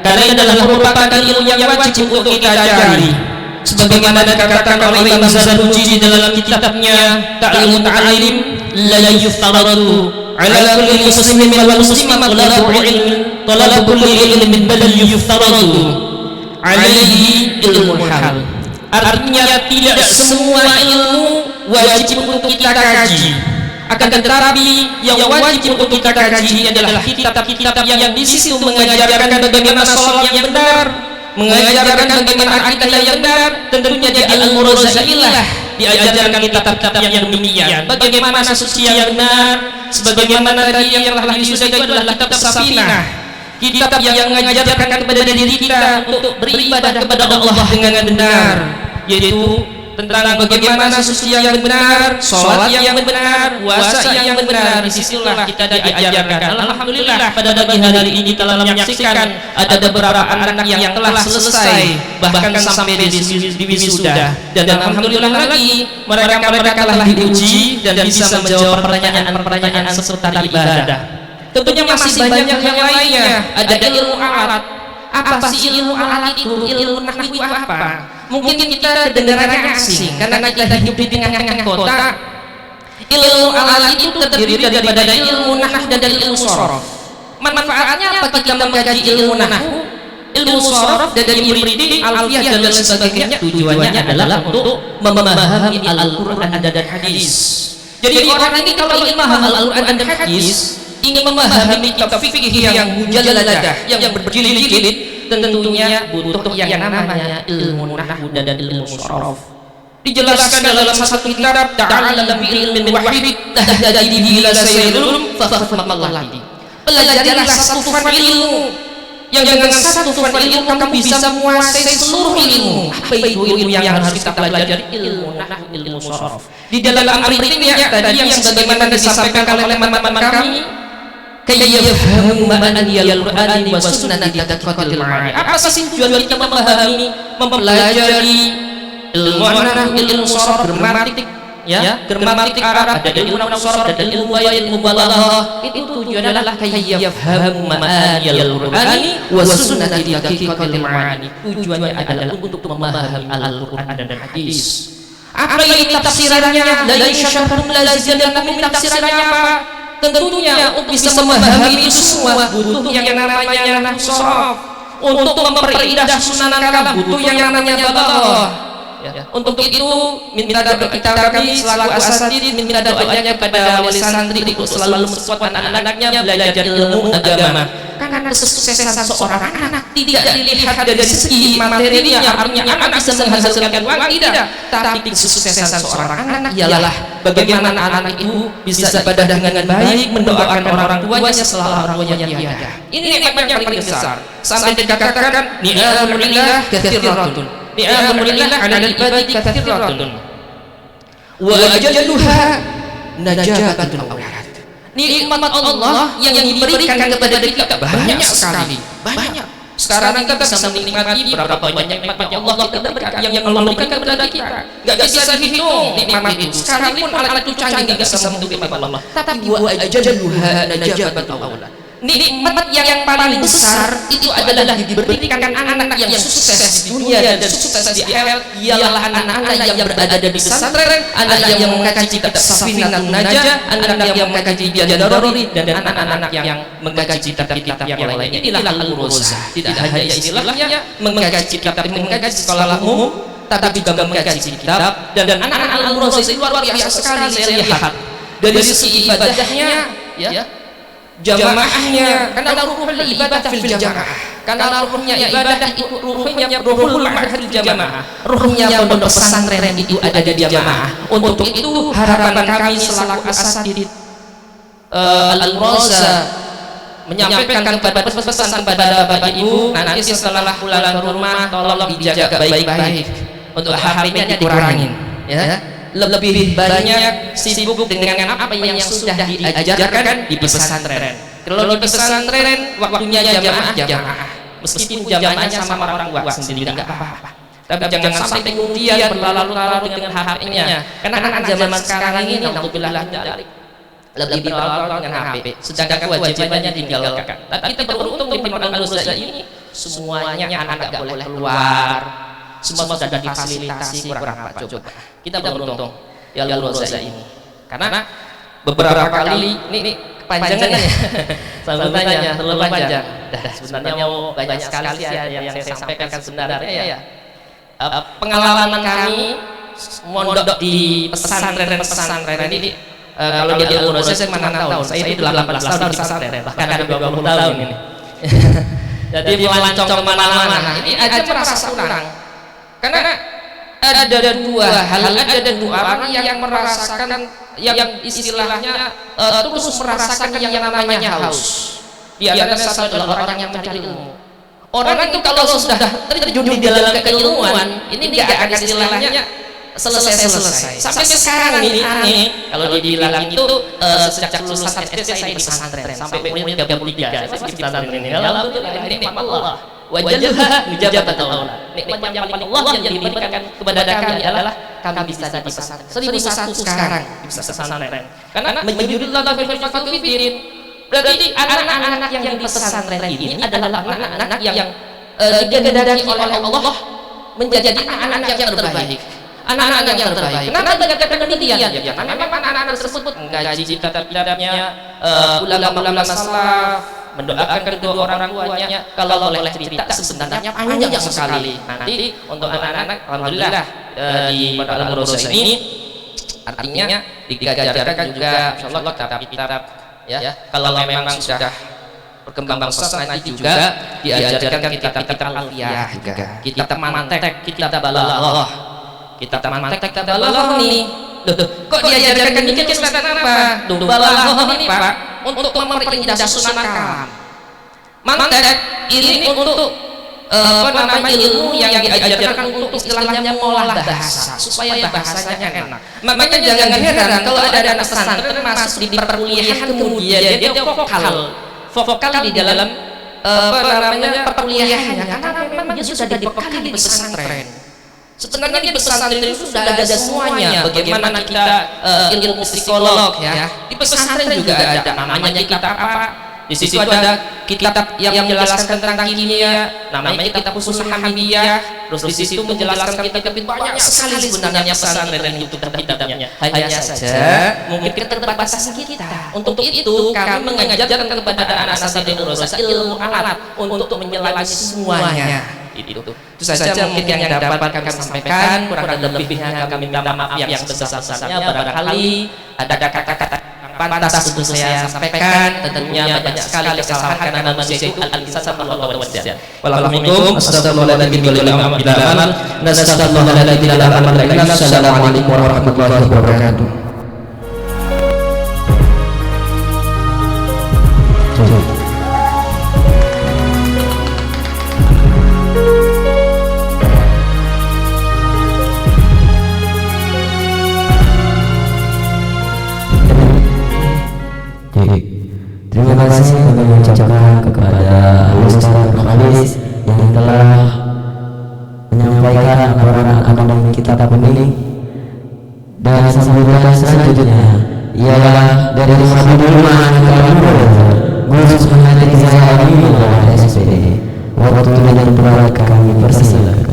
Karena ini adalah merupakan ilmu yang wajib untuk kita cari, sebagaimana dikatakan oleh Imam Zarnuji di dalam kitabnya Ta'limut Ta'alim, la yuftaradu ala kulli muslimin wal muslimah talabu kulli ilmin bal yuftaradu alaihi ilmul hal. Artinya tidak semua ilmu wajib untuk kita kaji, akan tetapi yang wajib untuk kita kaji adalah kitab-kitab yang di situ mengajarkan bagaimana sholat yang benar, mengajarkan bagaimana akidah yang benar. Tentunya di Al-Munazzah diajarkan kitab-kitab yang demikian, bagaimana suci yang benar. Sebagaimana tadi yang telah disebutkan itu adalah kitab Safinah, kitab yang mengajarkan kepada diri kita untuk beribadah kepada Allah dengan benar, yaitu tentang bagaimana suci yang benar, sholat yang benar, puasa yang benar. Disitulah kita diajarkan. Alhamdulillah pada pagi hari ini telah menyaksikan ada beberapa anak yang telah selesai, bahkan sampai di wisuda, dan alhamdulillah lagi mereka telah diuji dan bisa menjawab pertanyaan-pertanyaan seputar ibadah. Tentunya masih banyak yang lainnya. Ada ilmu alat. Apa sih ilmu alat itu? Ilmu nahwu itu apa? Mungkin kita kedengarannya asing karena kita hidup di tengah-tengah kota. Ilmu alat itu terdiri daripada ilmu nahwu dan ilmu sorof. Manfaatnya apa kita mengkaji ilmu nahwu, ilmu sorof, dan muridin, alfiyah dan lain sebagainya? Tujuannya adalah untuk memahami Al-Quran dan hadis. Jadi orang ini kalau ingin memahami Al-Quran dan hadis, ingin memahami kitab fikih yang mujalladah, yang berjilid-jilid, tentunya butuh yang namanya ilmu nahwu dan ilmu sorof. Dijelaskan dalam satu kitab Ta'alam fi ilmin wahid tahdadi ila sayyidul fafahmallah. pelajarilah satu fan ilmu, yang dengan satu fan ilmu kamu bisa menguasai seluruh ilmu. Apa itu ilmu yang harus kita pelajari? Ilmu nahwu, ilmu sharaf. Di dalam artinya tadi yang sebagaimana disampaikan oleh teman-teman kami, kayafhamu ma'aniyal Qur'ani wa sunnati taqatil ma'ani. Apa sih tujuan kita memahami, mempelajari ilmu nahwu, ilmu sharaf, gramatik, ya, gramatik Arab, ada ilmu nahwu sharaf, ada ilmu bayaan, ilmu balaghah. Itu tujuannya adalah kayafhamu ma'aniyal Qur'ani wa sunnati taqatil ma'ani. Tujuannya adalah untuk memahami Al-Qur'an dan hadis. Apa ini tafsirannya? Dari syarhul lazim dan tafsirannya apa? Tentunya untuk bisa memahami itu semua butuh yang namanya nahwu sharaf. Untuk memperindah sunan kalam butuh yang namanya balaghah. Untuk itu minta doa kita kami selaku asatidz, minta doanya kepada wali santri untuk selalu mensupport anak-anaknya belajar ilmu agama. Karena kesuksesan seorang anak tidak dilihat dari segi materinya, artinya anak bisa menghasilkan uang, tidak. Tapi kesuksesan seorang anak ialah bagaimana anak itu bisa ibadah dengan baik, mendoakan orang tuanya setelah orang tuanya tiada. Ini nikmat yang paling besar. Sampai dikatakan ni'amulillah katsiratun, ni'amulillah 'alal ibadi katsiratun, wa ajaluha najabatul awlad. Nikmat Allah yang diberikan kepada kita banyak sekali, banyak. Sekarang kita bisa menikmati berapa banyak nikmat yang Allah kita berikan, yang Allah berikan kepada kita. Gak bisa dihitung nikmat itu. Sekalipun alat itu canggih gak bisa menghitung nikmat Allah. Tapi wa ajaluha najabatul awlad. Nikmat yang paling besar itu adalah diberikan anak-anak yang sukses di dunia dan sukses di akhirat, ialah anak-anak yang berada di pesantren, anak yang mengkaji kitab Safinatun Najah, anak yang mengkaji Bidadari, dan anak-anak yang mengkaji kitab-kitab yang lain. Inilah al-murozah. Tidak hanya istilahnya mengkaji kitab, mengkaji sekolah umum, tapi juga mengkaji kitab. Dan anak-anak al-murozah itu luar biasa sekali saya lihat dari sisi ibadahnya, ya, jamaahnya, karena ruhul ibadah fil jamaah, karena ruhnya ibadah itu ruhnya ruhul ma'had fil jamaah, ruhnya pondok pesantren itu ada di jamaah. Untuk itu harapan kami selaku asatidz Al-Murozah menyampaikan kepada pesan kepada Bapak Ibu, nanti setelah pulang ke rumah tolong dijaga baik-baik, untuk HP-nya dikurangin, ya. Lebih banyak sibuk dengan apa yang sudah diajarkan di pesantren. Kalau di pesantren waktunya jamaah, meskipun jamaahnya sama orang tua sendiri tidak apa-apa. Tapi jangan sampai kemudian berlalu-lalu dengan HP-nya. Karena anak zaman sekarang ini alhamdulillah lebih berlalu dengan HP, sedangkan kewajibannya ditinggalkan. Tapi kita beruntung di Pondok Al-Murozah ini semuanya anak nggak boleh keluar. Semua sudah difasilitasi, kurang apa coba. Kita beruntung di Al-Murozah ini. Karena beberapa kali ini kepanjangan ya. Sambutannya terlalu panjang. Sebenarnya mau banyak sekali yang saya sampaikan sebenarnya ya. Pengalaman kami mondok di pesantren ini, kalau di Al-Murozah saya mana tahu. Saya itu 18 tahun di pesantren, bahkan ada 20 tahun ini. Jadi melancong kemana-mana. Ini aja merasa kurang. Karena ada dua orang yang merasakan, yang istilahnya terus merasakan yang namanya haus. Di antara satu adalah orang yang mencari ilmu. Orang itu kalau sudah terjun di dalam keilmuan, ini tidak ada istilahnya selesai. Sampai sekarang ini aneh kalau dibilang itu sejak lulusan SD saya di pesantren sampai umur 33 saya di pesantren ini. Alhamdulillah, ini nikmat Allah. Wajalha mujabatul aula. Nikmat yang paling Allah yang diberikan kepada kami adalah kami bisa di pesantren. 1001 sekarang di pesantren. Karena menjudullah fil faqirin. Berarti anak-anak yang di pesantren ini adalah anak-anak yang digandari oleh Allah menjadi anak-anak yang terbaik. Anak-anak yang terbaik. Kenapa banyak penelitian? Ya, karena memang anak-anak tersebut mengkaji kitab-kitabnya, ulama-ulama salaf, mendoakan kedua orang tuanya. Kalau boleh cerita sebenarnya panjang sekali. Nanti untuk anak-anak alhamdulillah di Pondok Al-Murozah ini artinya diajarkan juga insyaallah kitab-kitab, ya. Kalau memang sudah berkembang pesat nanti juga diajarkan kitab-kitab alfiyah juga, kitab mantek, kitab balaghah. Kitab mantek, kitab balaghah nih. Kok diajarkan ini kesulitan apa? Balaghah ini Pak untuk memperindah susunan makam. Maka ini untuk ilmu yang diajarkan untuk istilahnya mengolah bahasa supaya bahasanya enak. Makanya jangan heran kalau ada anak pesantren masuk di perkuliahan kemudian dia vokal di dalam perkuliahannya karena memang dia sudah dibekali di pesantren. Sebenarnya di pesantren itu sudah ada semuanya. Bagaimana kita ilmu psikolog ya. Di pesantren juga ada namanya kitab apa? Di situ ada kitab yang menjelaskan tentang kimia, namanya kitab Ushul Hamidiyah. Terus di situ menjelaskan kitab banyak sekali sebenarnya pesantren itu kitab-kitabnya. Hanya saja mungkin keterbatasan kita. Untuk itu kami mengajarkan kepada anak-anak ilmu alat untuk menyelami semuanya. Itu saja mungkin yang dapat kami sampaikan. Kurang lebihnya kami minta maaf yang sebesar-besarnya. Barangkali ada kata-kata pantas untuk saya sampaikan, tentunya banyak sekali kesalahan karena manusia itu al-insan sama Allah wa jalla. Wassalamualaikum warahmatullahi wabarakatuh. Terima kasih kami ucapkan kepada Ustaz Khalis yang telah menyampaikan laporan akademik kitab ini. Dan sambutan selanjutnya ialah dari Sabdul Guru Sunnati Zahra SPD. Waktu dan tempat kami persilakan.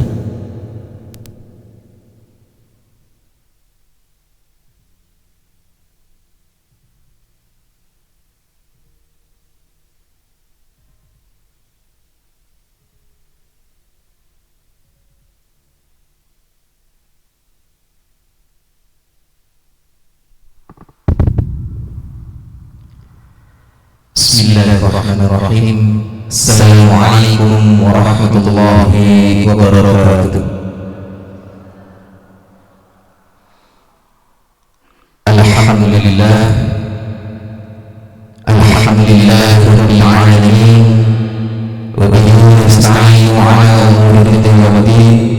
Bismillahirrahmanirrahim. Assalamualaikum warahmatullahi wabarakatuh. Alhamdulillah, alhamdulillahirabbil alamin, wa bihi nasta'inu 'ala umuri dunya waddin.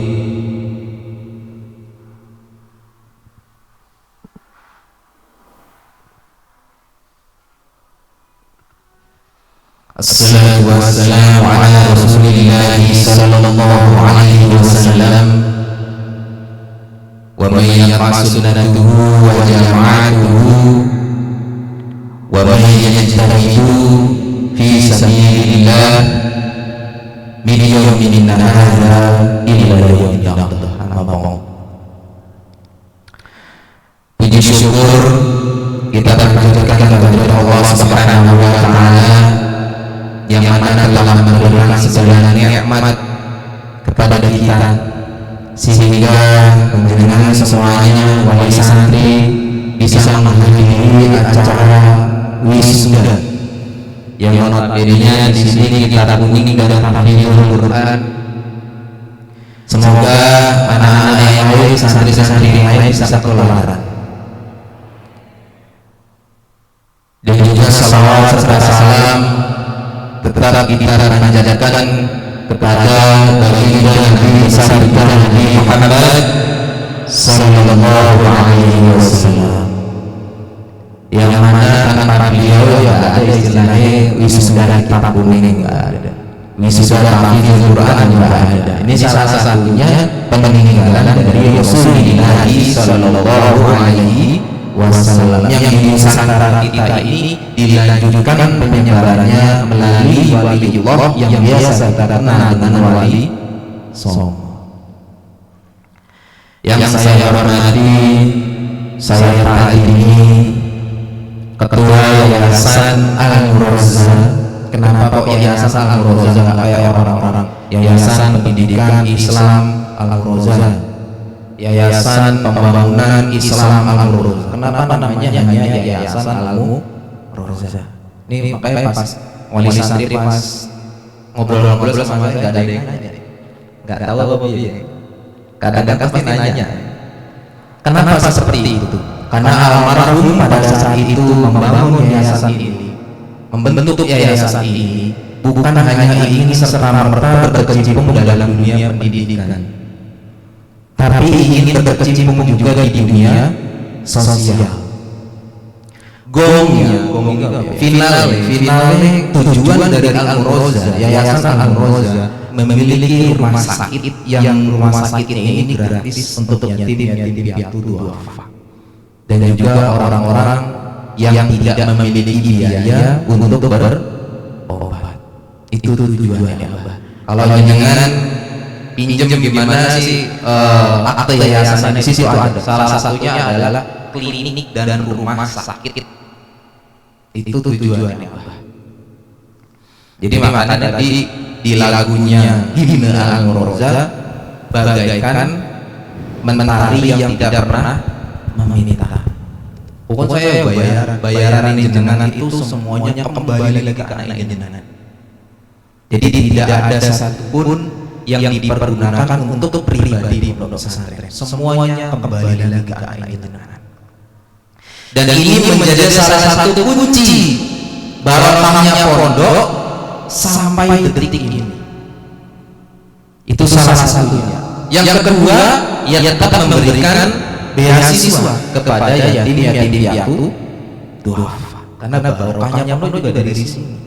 Assalatu wassalamu ala rasulillahi sallallahu alaihi wasallam wa man yattabi' sunnatahu wa jama'atuhu wa man yajtahidu fi sabilillah min yawmin hadza ila yawmin yaqdah. Puji syukur kita panjatkan kepada Allah Subhanahu wa taala yang mana telah memberikan segala nikmat kepada kita sehingga menjenengan semuanya wali santri bisa menghadiri acara wisuda yang notabene di sini kita kuning dan tahfidzul Quran. Semoga anak-anak yang lain, santri-santri yang lain bisa ketularan. Dan juga salawat serta salam tetap kita panjatkan kepada baginda Nabi Sabda Nabi Muhammad sallallahu alaihi wasallam, yang mana tanpa beliau ya ada istilahnya wisuda kitab kuning, enggak ada wisuda tahfidzul Quran, enggak ada. Ini salah satunya peninggalan dari Rasulullah sallallahu alaihi wasallam yang di Nusantara kita ini dilanjutkan penyebarannya melalui waliullah yang biasa kita kenal dengan Wali Songo. Yang saya hormati, saya Pak ini Ketua Yayasan Al-Roza. Kenapa kok Yayasan Al-Roza nggak kayak orang-orang Yayasan Pendidikan Islam Al-Roza, Yayasan Pembangunan Islam Al-Roza? Kenapa namanya hanya Yayasan Al-Roza? Ini makanya pas wali santri pas ngobrol-ngobrol sama saya nggak ada yang nanya, nggak tahu apa dia. Kadang-kadang pasti nanya, kenapa seperti itu? Karena almarhum pada saat itu membangun yayasan ini membentuk yayasan ini bukan hanya ingin serta-merta berkecimpung dalam dunia pendidikan, tapi ingin berkecimpung juga di dunia sosial. Finale tujuan dari Al-Muroza, Yayasan Al-Muroza memiliki rumah sakit yang rumah sakitnya ini gratis untuk yatim piatu duafa, dan juga orang-orang yang tidak memiliki biaya untuk berobat. Itu tujuannya, Abah. Kalau jangan pinjam gimana sih akte yayasan di situ ada. Salah satunya adalah klinik dan rumah sakit. Itu tujuannya, Abah. Jadi makanya tadi di lagunya Himne Al-Muroza bagaikan mentari yang tidak pernah meminta. Pokoknya bayaran jenengan itu semuanya kembali lagi ke anak jenengan. Jadi tidak ada satupun yang dipergunakan untuk pribadi di pondok pesantren. Semuanya kembali lagi ke anak jenengan. Dan ini menjadi salah satu kunci barokahnya pondok sampai detik ini. Itu salah satunya. Yang kedua, ia tetap memberikan beasiswa kepada yatim piatu duafa, karena barokahnya pondok juga dari sini.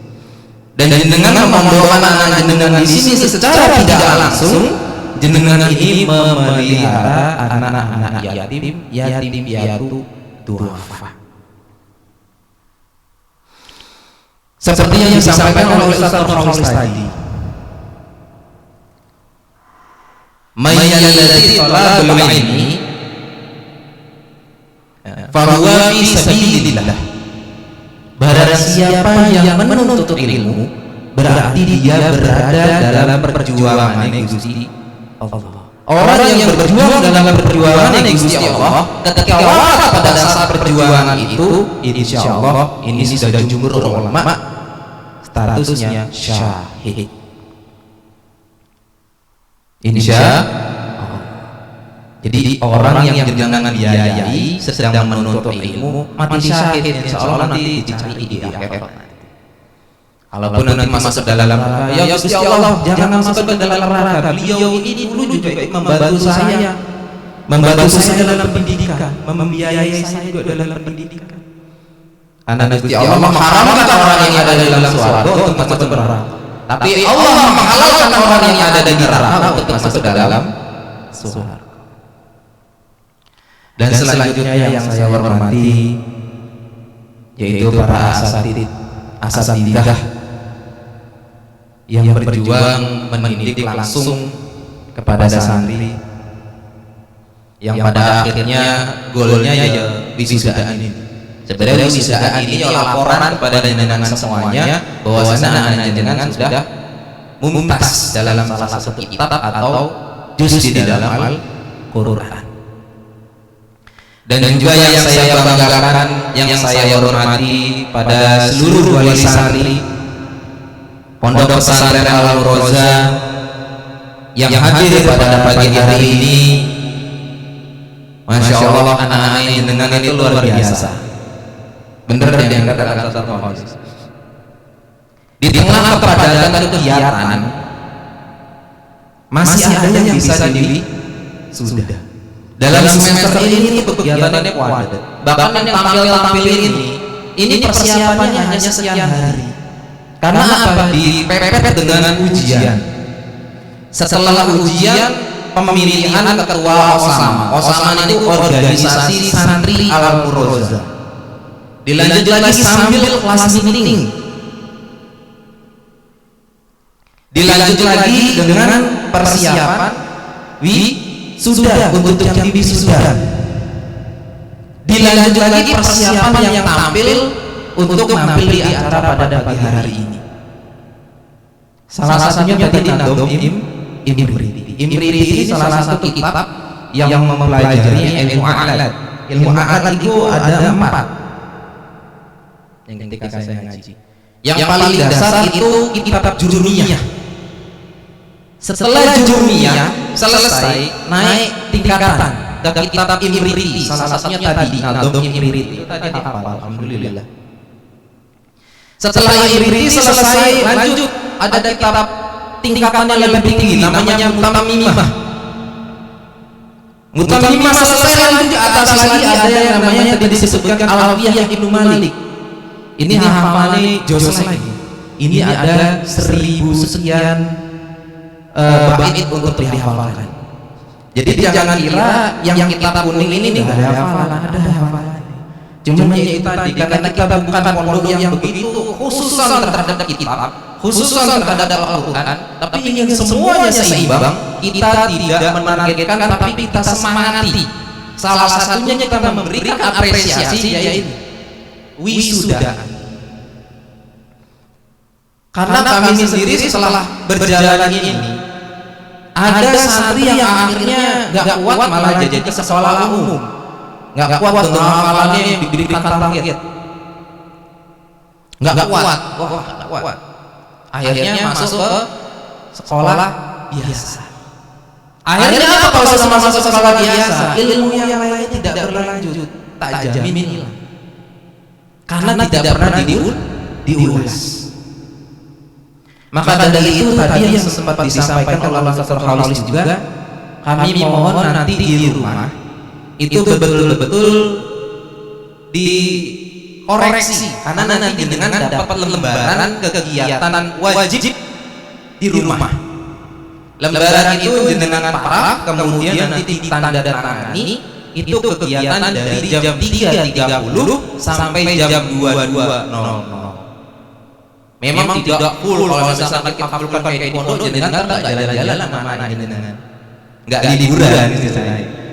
Dan jenengan mendoakan anak jenengan di sini secara tidak langsung, jenengan ini memelihara anak-anak yatim piatu duafa. Seperti yang disampaikan oleh Ustaz Nurholis tadi, mayyalladzi talabul ilmi fahuwa fi sabilillah. Barang siapa yang menuntut ilmu, berarti dia berada dalam perjuangan Gusti Allah. Orang yang berjuang dalam perjuangan Gusti Allah, ketika wafat pada saat perjuangan itu, insya Allah ini sudah jumhur ulama statusnya syahid. Insya Allah. Jadi orang yang jenengan biayai sedang menuntut ilmu mati syahid, insya Allah nanti dicari di akhirat. Kalaupun nanti masuk dalam neraka, ya Gusti Allah jangan masuk ke dalam neraka. Beliau ini dulu juga membantu saya dalam pendidikan, membiayai saya juga dalam pendidikan. Anak Gusti Allah mengharamkan orang yang ada dalam surga untuk masuk neraka, tapi Allah menghalalkan orang yang ada di neraka untuk masuk ke dalam surga. Dan selanjutnya yang saya hormati yaitu para asatidzah yang berjuang mendidik langsung kepada santri, yang pada akhirnya golnya ya wisudaan ini. Sebenarnya wisudaan ini ya laporan kepada jenengan semuanya bahwasanya anak jenengan sudah mumtaz dalam salah satu kitab atau juz di dalam Al-Quran. Dan juga yang saya banggakan, yang saya hormati pada seluruh wali santri Pondok Pesantren Al-Muroza yang hadir pada pagi hari ini. Masya Allah, anak-anak jenengan itu luar biasa. Bener yang kata Ustaz Nurholis. Di tengah kepadatan kegiatan masih ada yang bisa sudah. Dalam semester ini kegiatannya padat. Bahkan yang tampil ini persiapannya hanya sekian hari. Karena apa? Dipepet dengan ujian. Setelah ujian, pemilihan ketua OSAM. OSAM itu organisasi santri Al-Muroza. Dilanjut lagi sambil kelas meeting. Dilanjut lagi dengan persiapan sudah untuk yang wisuda. Dilanjut lagi persiapan yang tampil untuk tampil di acara pada pagi hari ini. Salah satunya tadi Nadom Imriti. Imriti ini salah satu kitab yang mempelajari ilmu alat. Ilmu alat itu ada 4 yang ketika saya ngaji. Yang paling dasar itu kitab Jurumiyah. Setelah Jurumiyah selesai, naik tingkatan ke kitab Imriti. Salah satunya tadi Nadom Imriti. Itu tadi hafal, alhamdulillah. Setelah Ibriti selesai, lanjut ada kitab tingkatannya lebih tinggi namanya Mutamimah. Mutamimah selesai, lanjut ke atas lagi ada yang namanya tadi disebutkan Alfiyah Ibnu Malik. Ini hafalannya jos lagi. Ini ada 1000 sekian bait untuk dihafalkan. Jadi jangan kira yang kitab kuning ini nggak ada hafalan, ada hafalan. Cuma itu tadi karena kita bukan pondok yang begitu khususan terhadap kitab, khususan terhadap Al-Quran, tapi ingin semuanya seimbang. Kita tidak menargetkan, tapi kita semangati. Salah satunya kita memberikan apresiasi yaitu wisuda. Karena kami sendiri setelah berjalan ini ada santri yang akhirnya gak kuat malah jadi ke sekolah umum, gak kuat dengan hafalannya yang diberikan target, gak kuat. Akhirnya masuk ke sekolah biasa. Akhirnya apa kalau sudah masuk ke sekolah biasa? Ilmu yang lain tidak berlanjut, tak jamin hilang. Karena tidak pernah diulas. Maka dari itu tadi yang sempat disampaikan oleh Dr. Khalis juga, kami mohon nanti di rumah itu betul-betul dikoreksi, karena nanti dengan dapat lembaran kegiatan wajib di rumah. Lembaran itu dengan paraf, kemudian nanti ditandatangani. Itu kegiatan dari jam 3.30 sampai jam 22.00. Memang tidak full, kalau misalkan kita fullkan kayak di pondok, jenengan tak jalan-jalan sama jenengan, nggak liburan.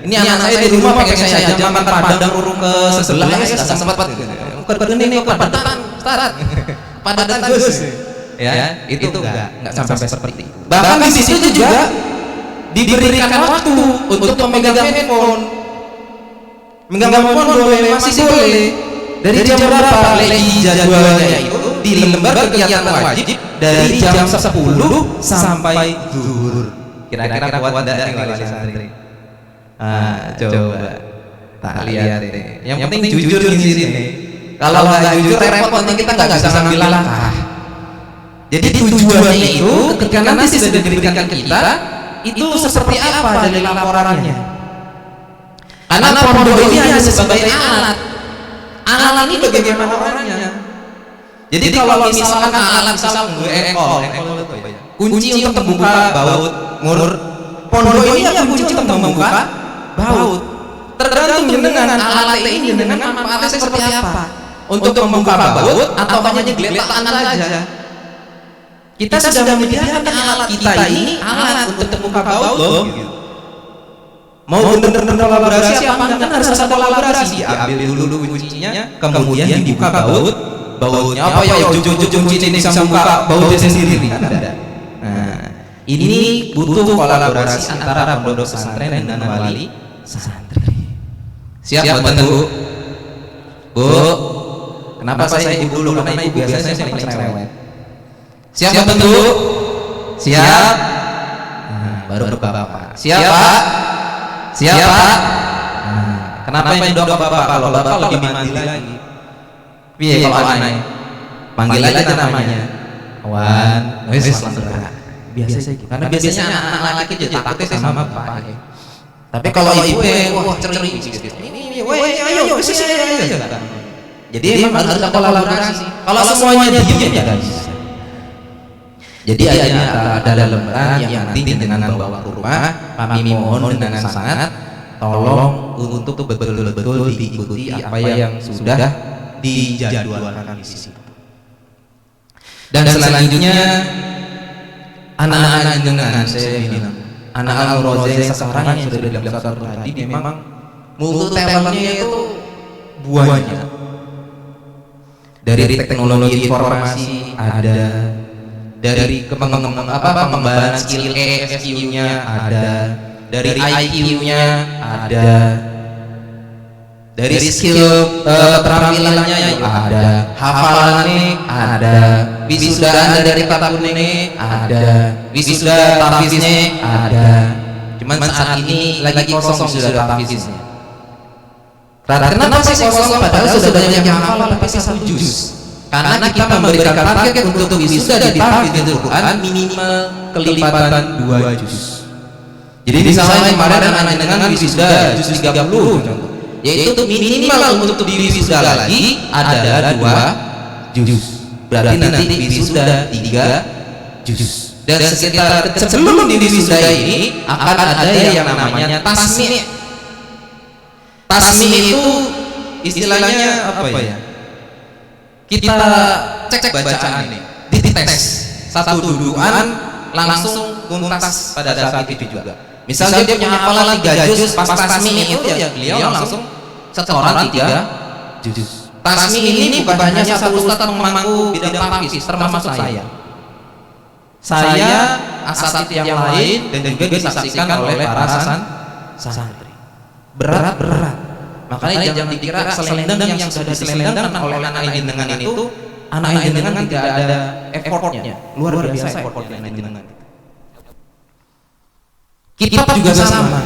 Ini anak saya di rumah pengen saya ajak makan padang urung ke sebelah, nggak sempat. Ini padatan Gus, ya itu nggak sampai seperti itu. Bahkan di situ juga diberikan waktu untuk memegang handphone. Memegang handphone boleh, masih boleh. Dari jam berapa? Lagi jadwalnya itu di lembar kegiatan wajib dari jam 10 sampai zuhur. Kira-kira kuat enggak nih wali santri? Coba tak lihat ini. Yang penting jujur di sini. Kalau nggak jujur repot, nanti kita nggak bisa ngambil langkah. Jadi tujuannya itu ketika nanti sudah diberikan kita itu seperti apa dari laporannya? Karena pondok ini hanya sebagai alat. Alat ini bagaimana orangnya? Jadi kalau misalkan alat kunci untuk membuka baut ngur, pondok ini apa kunci untuk membuka baut? Tergantung dengan alat ini, dengan manfaatnya seperti apa? Untuk membuka baut atau hanya geletaan saja? Kita sudah menyediakan alat kita ini alat untuk membuka baut loh. Mau benar-benar kolaborasi apa enggak, harus ada kolaborasi. Diambil dulu kuncinya, kemudian dibuka bautnya apa ya, ujung kunci ini bisa buka bautnya sendiri. Nah, ini butuh kolaborasi antara pondok pesantren dan wali santri. Siap bantu Bu? Kenapa saya ibu dulu? Karena ibu biasanya saya paling cerewet. Siap bantu? Siap. Baru Bapak. Siap Pak? Siapa? Kenapa yang doa Bapak? Kalau Bapak lebih mandi lagi. Piye kalau aneh? Panggil aja namanya. Wan, wis langsung gerak. Biasa gitu. Karena biasanya anak laki jadi takutnya sama Bapak. Tapi kalau ibu wah ceri gitu. Ini ayo wis ayo. Jadi memang harus ada kolaborasi. Kalau semuanya diam ya enggak bisa. Jadi ada lembaran yang nanti dengan bawa ke rumah, kami mohon dengan sangat tolong untuk betul-betul diikuti apa yang sudah dijadwalkan di situ. Dan selanjutnya anak-anak dengan saya bilang, anak Al-Rozain sekarang yang sudah dibilang tadi memang mutu talentnya itu buahnya. Dari teknologi informasi ada, dari pengembangan skill EFQ-nya ada, dari IQ-nya ada, dari skill keterampilannya ada, hafalannya ada, wisuda dari kata kuning ada, wisuda tafiznya ada. Cuman saat ini lagi kosong wisuda tafiznya. Kenapa sih kosong? Padahal sudah banyak yang hafal tapi 1 juz. Karena kita memberikan target untuk wisuda di tahfidz Quran minimal kelipatan 2 juz. Jadi misalnya kemarin anak dengan wisuda juz 30 contoh, yaitu minimal untuk di wisuda lagi adalah 2 juz. Berarti nanti wisuda 3 juz. Dan sekitar sebelum di wisuda ini akan ada yang namanya tasmi'. Tasmi' itu istilahnya apa ya? Kita cek bacaan nih, dites satu dudukan langsung tuntas pada saat itu juga. Misalnya dia punya hafalan 3 juz, pas tasmi itu ya beliau langsung setoran 3 juz. Tasmi ini bukan hanya satu ustadz memangku bidang tahfidz, termasuk saya. Saya, asatidz yang lain, dan juga disaksikan oleh para santri. Berat. Makanya jangan dikira selendang yang sudah diselendangkan oleh anak jenengan itu, anak jenengan tidak ada effortnya, luar biasa effortnya anak jenengan. Kita juga sama.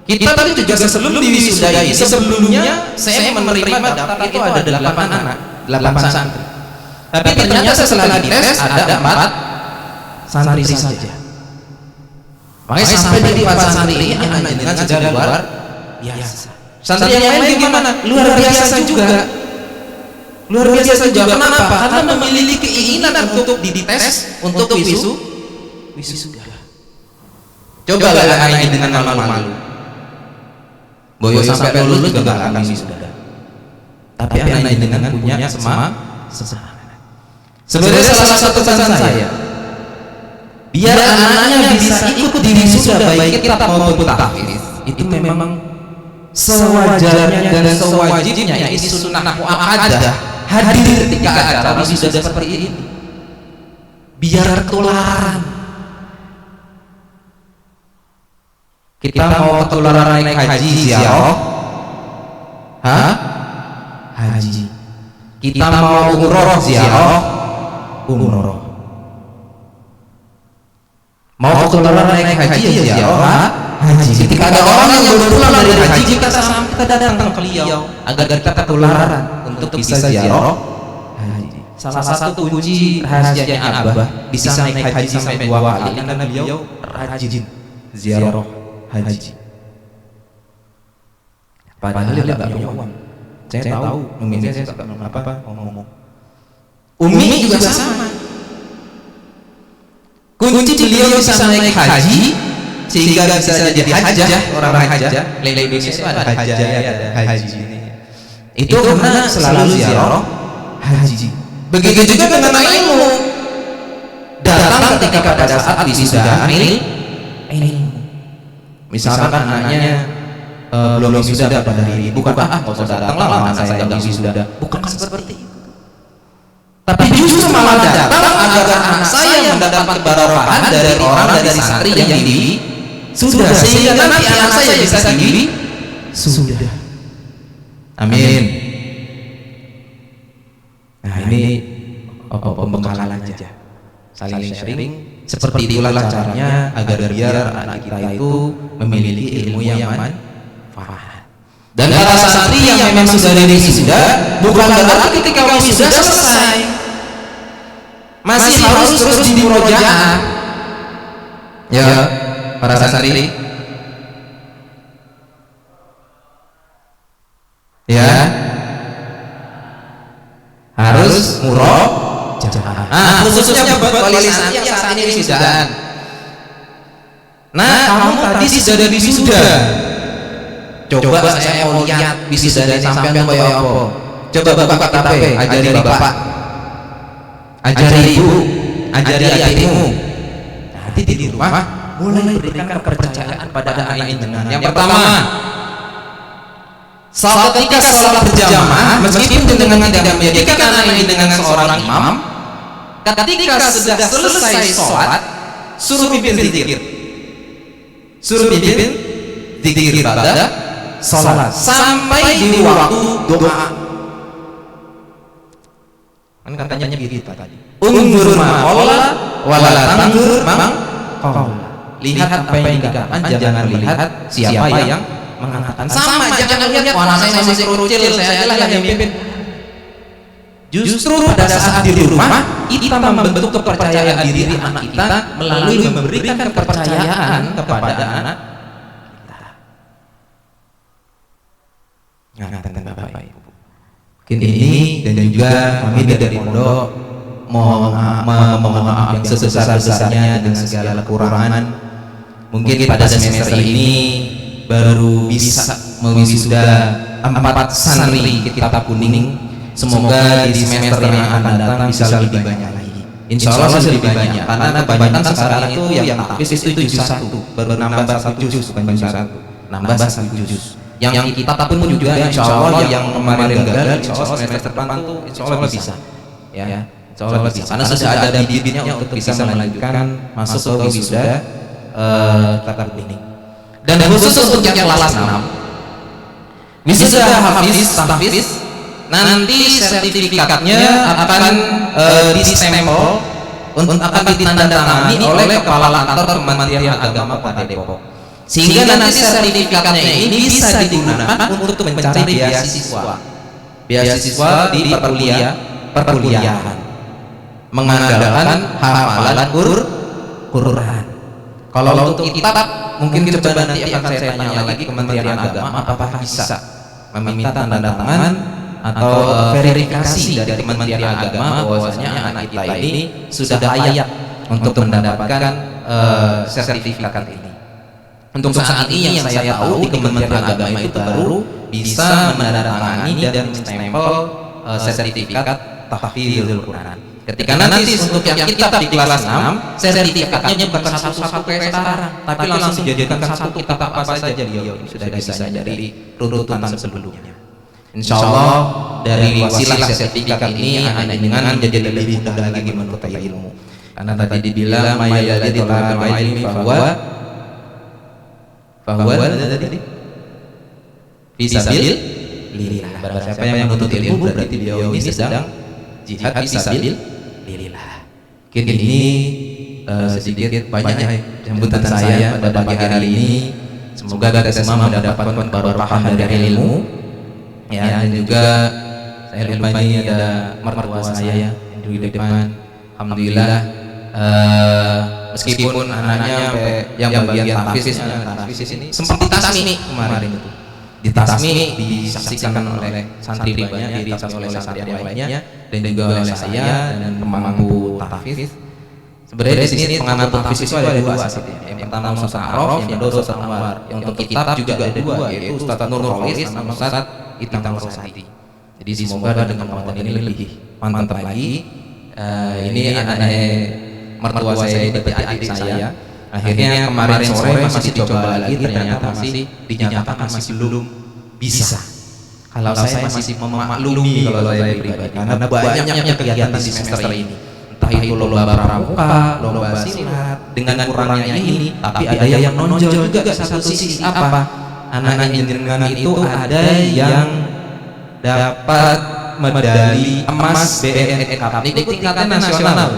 Kita tadi juga sebelum diwisudai, sebelumnya saya menerima daftar itu ada 8 anak, 8 santri. Tapi ternyata setelah dites ada 4 santri saja. Makanya sampai di 4 santri ini anak jenengan sudah luar biasa. Santri yang lain gimana? Luar biasa juga. Luar biasa juga. Kenapa? Karena memiliki keinginan untuk dites untuk wisuda. Coba lah anak dengan malu-malu. Boyo sampai lulus juga nggak akan wisuda. Tapi anak dengan punya semangat. Sebenarnya salah satu pesan saya, biar anaknya bisa ikut di wisuda baik kitab maupun tahfidz, itu memang sewajarnya dan sewajibnya isi sunnah muakkadah hadir ketika acara wisuda seperti ini, biar ketularan. Kita mau ketularan naik haji ziarah, haji. Kita mau umroh ziarah, umroh. Mau ketularan naik haji ziarah, haji. Ketika ada orang yang baru pulang dari haji, kita datang ke beliau agar kita ketularan untuk bisa ziarah haji. Salah satu kunci rahasianya Abah bisa naik haji sampai 2 kali karena beliau rajin ziarah haji. Padahal dia nggak punya uang. Saya tahu, Umi saya suka ngomong. Umi juga sama. Kunci beliau bisa naik haji sehingga bisa jadi hajah, orang hajah. Di Indonesia ada hajah, ada haji ini. Itu karena selalu ziarah haji. Begitu juga dengan ilmu. Datang ketika pada saat wisuda ilmu. Misalkan anaknya belum wisuda pada hari ini, bukan kalau sudah datang lah anak saya nggak wisuda, bukan seperti itu. Tapi justru malah datang agar anak saya mendapat kebarokahan dari orang dari santri yang dididik sudah, sehingga nanti anak saya bisa dididik sudah. Amin. Nah ini pembekalan aja, saling sharing. Seperti itulah caranya agar biar anak kita itu memiliki ilmu yang manfaat. Dan para santri yang memang sudah dari wisuda, bukan berarti ketika wisuda selesai, masih harus terus di murojaah. Ya, para santri. Ya, harus murojaah. Khususnya buat wali santri yang saat ini wisudaan. Nah, kamu tadi sudah dari wisuda. Coba saya mau lihat wisuda sampean kayak apa. Coba bapak KTP, ajari bapak, ajari ibu, ajari adikmu. Nanti di rumah mulai berikan kepercayaan pada anak jenengan. Yang pertama, ketika sholat berjamaah, meskipun dengan tidak menjadikan anak ini dengan seorang imam, ketika sudah selesai sholat, suruh pimpin zikir, suruh pimpin zikir pada sholat sampai di waktu doa. Kan katanya begitu tadi. Unzur maqala wala tanzur maqala. Lihat apa yang dikatakan, jangan lihat siapa yang mengatakan. Sama, jangan lihat anak saya masih kecil, saya adalah yang pimpin. Justru pada saat di rumah kita membentuk kepercayaan diri anak kita melalui memberikan kepercayaan kepada anak kita. Nah, Bapak Ibu. Mungkin ini dan juga kami dari pondok mohon maaf yang sebesar-besarnya dengan segala kekurangan. Mungkin pada semester ini baru bisa mewisuda 4 santri kitab kuning. Semoga di semester yang akan datang bisa lebih banyak lagi. Insya Allah lebih banyak. Karena kebanyakan sekarang itu yang tahfiz itu juz 1, baru nambah 1 juz, bukan juz 1, nambah 1 juz. Yang kitab pun juga insya Allah yang kemarin gagal, insya Allah semester depan tuh insya Allah bisa. Ya, insya Allah bisa. Karena sudah ada bibitnya untuk bisa melanjutkan masuk ke wisuda kitab kuning. Dan khusus untuk yang kelas 6, wisuda hafiz tahfiz, nanti sertifikatnya akan distempel untuk akan ditandatangani oleh Kepala Kantor Kementerian Agama Kota Depok, sehingga nanti sertifikatnya ini bisa digunakan untuk mencari beasiswa di perkuliahan mengandalkan hafalan Quran. Kalau untuk kitab mungkin coba nanti akan saya tanya lagi Kementerian Agama apakah bisa meminta tanda tangan atau verifikasi dari Kementerian Agama bahwasanya anak kita ini sudah layak untuk mendapatkan sertifikat ini. Untuk saat ini yang saya tahu di Kementerian Agama itu baru bisa menandatangani dan menstempel sertifikat tahfizul Quran. Ketika nanti untuk yang kitab di kelas 6, sertifikatnya bukan satu-satu kayak sekarang, tapi langsung dijadikan satu kitab apa saja dia sudah bisa dari runutan sebelumnya. Insya Allah dari wasilah sertifikat ini anak dengan menjadi lebih mudah lagi menuntut ilmu. Karena tadi dibilang mayaladi tolakul ilmi bahwa tadi fisabil lillah. Barang siapa yang menuntut ilmu berarti beliau ini sedang jihad fisabil lillah. Mungkin ini sedikit banyak sambutan saya pada pagi hari ini. Semoga kita semua mendapatkan barokah dari ilmu. Ya, dan juga saya lupa ini ada mertua saya yang di depan. Alhamdulillah, meskipun anaknya yang bagian tahfiz ini sempat ditasmi kemarin itu, ditasmi disaksikan oleh santri banyak, ditasmi oleh santri yang lainnya dan juga oleh saya dan pemangku tahfiz. Sebenarnya di sini pengamat tahfiz itu ada dua sih. Yang pertama Ustaz Araf, yang kedua Ustaz Anwar. Yang untuk kitab juga ada dua, yaitu Ustaz Nur Kholis dan Ustaz Itam Rosadi. Jadi semoga dengan konten ini lebih mantap lagi. Ini anak mertua saya, adik saya. Akhirnya kemarin sore masih dicoba lagi, ternyata masih dinyatakan masih belum bisa. Kalau saya masih memaklumi kalau saya pribadi, karena banyaknya kegiatan di semester ini. Entah itu lomba pramuka, lomba silat, dengan kurangnya ini, tapi ada yang nonjol juga satu sisi apa? Anak jenengan itu ada yang dapat medali emas BNNK itu tingkatan nasional.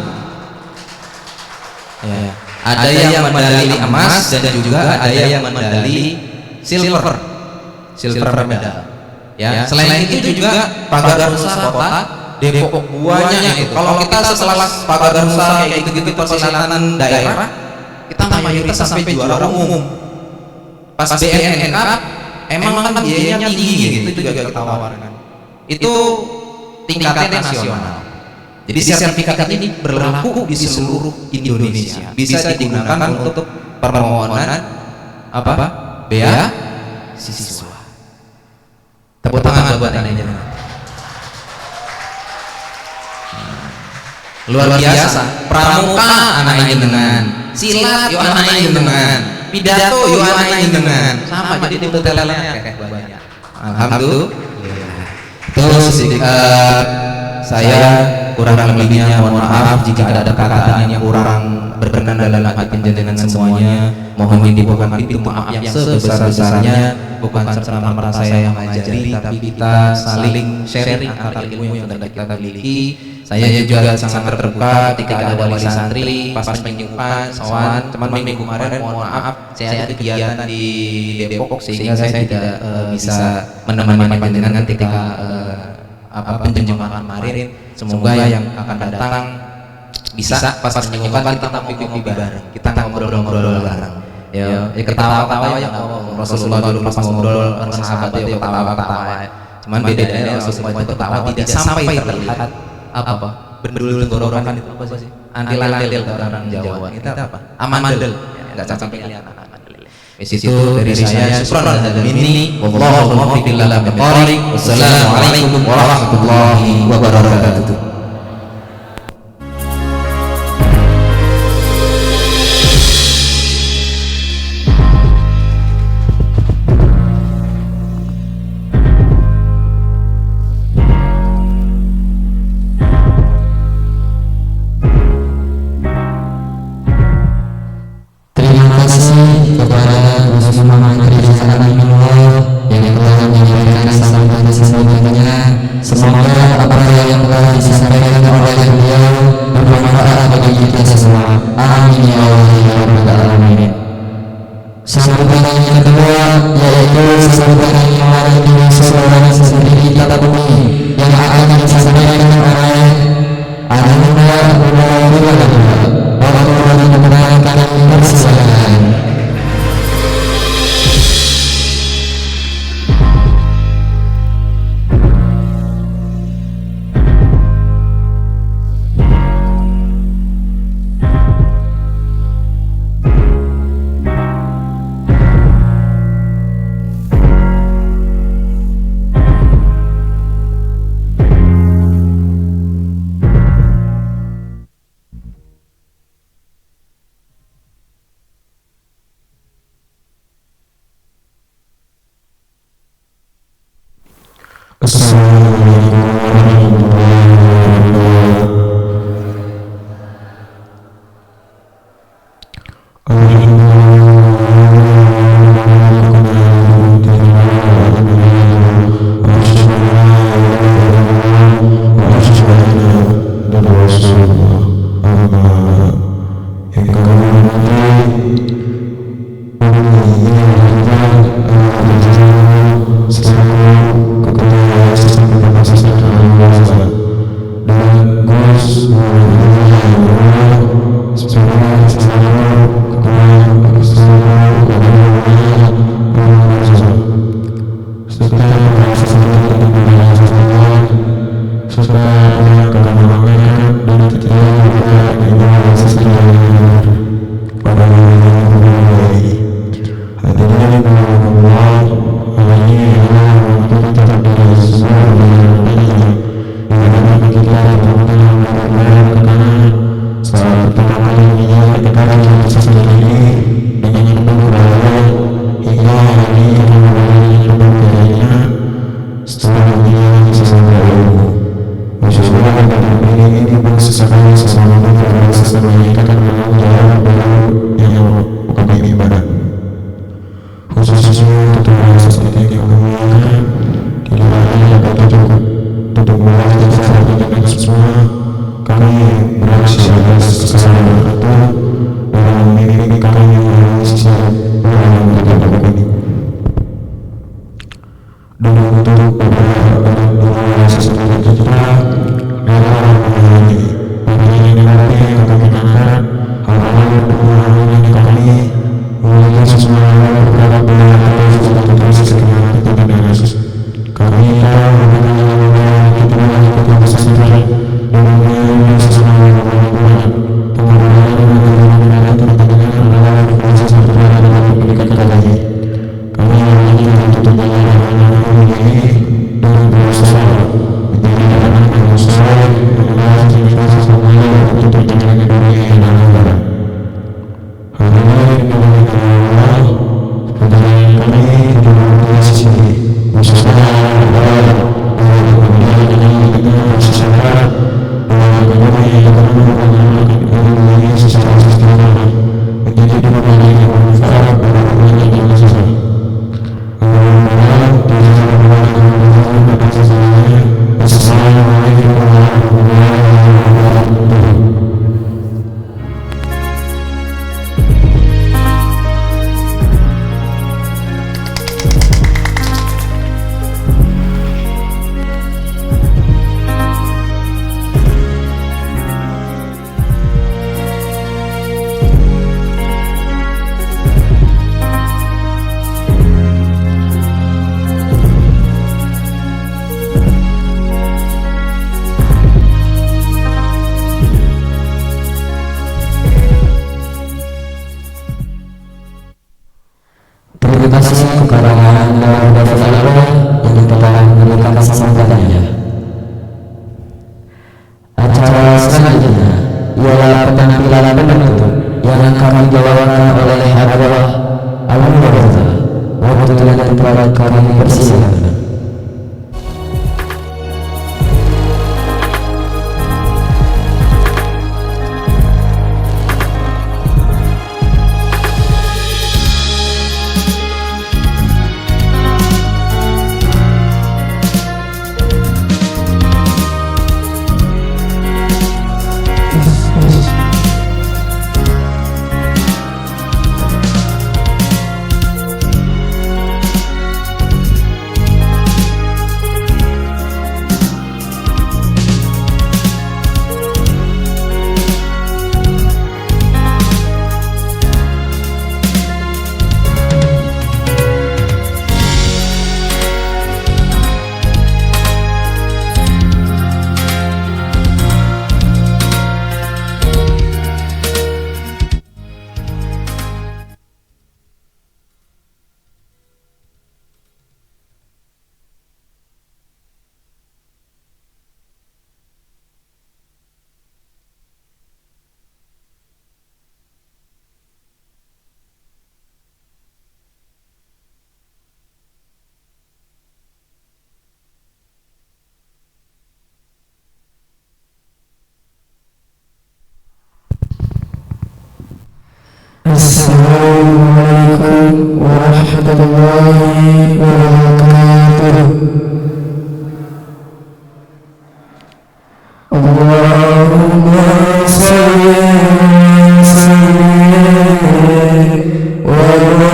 Ya. Ada yang medali emas dan juga ada yang medali silver medal. Ya. Selain itu juga pagar nusa kota Depok buahnya itu. Kalau kita setelah pagar nusa kayak gitu persilatan daerah, kita mayoritas sampai juara umum. Pas BNNK emang kan biayanya tinggi gitu juga kita tawarkan. Itu tingkatan nasional. Jadi sertifikat ini berlaku di seluruh Indonesia. Bisa digunakan untuk permohonan beasiswa. Tepuk tangan buat anak jenengan. Luar biasa. Pramuka anak jenengan, silat yo anak jenengan, pidato yo anak jenengan. Sama jadi untuk telelnya kayak banyak. Alhamdulillah. Terus saya kurang lebihnya mohon maaf jika ada kata-kata yang kurang berkenan dalam hati jenengan semuanya. Mohon dibukakan pintu maaf yang sebesar-besarnya, bukan serta-merta saya yang mengajari, tapi kita saling sharing antara ilmu yang sudah kita miliki. Saya juga sangat terbuka ketika ada wali santri pas penyukupan sowan teman minggu kemarin, mohon maaf saya ada kegiatan di Depok sehingga saya tidak bisa menemani panjenengan ketika penjemahan kemarin. Semoga yang akan datang bisa pas penyembahan kita ngopi-ngopi bareng, kita ngobrol-ngobrol bareng. Ya ketawa-ketawa yang Rasulullah dulu pas ngobrol bareng sahabat ya ketawa-ketawa. Cuman bedanya Rasulullah itu ketawa tidak sampai terlihat bendul tenggorokan itu apa sih? Andil-andil orang Jawa. Kita apa? Amandel. Enggak sampai kelihatan amandel. Di situ dari saya syukran dan minni wallahu muwaffiq lil aqwali. Wassalamualaikum warahmatullahi wabarakatuh. Semoga apa yang telah disampaikan oleh beliau bermanfaat bagi kita semua. Amin ya Allah ya Rabbal Alamin. Sambutan yang kedua yaitu sambutan yang lain di seorang sendiri kita temui yang akan disampaikan oleh Ananda Ulama Waktu mendengarkan persilakan. Sesuatu kita, dijalankan oleh Allah Al-Mu'adza. Waktu dan tempat kami persilakan. Assalamualaikum warahmatullahi wabarakatuh. Allahumma salli wa sallim wa barik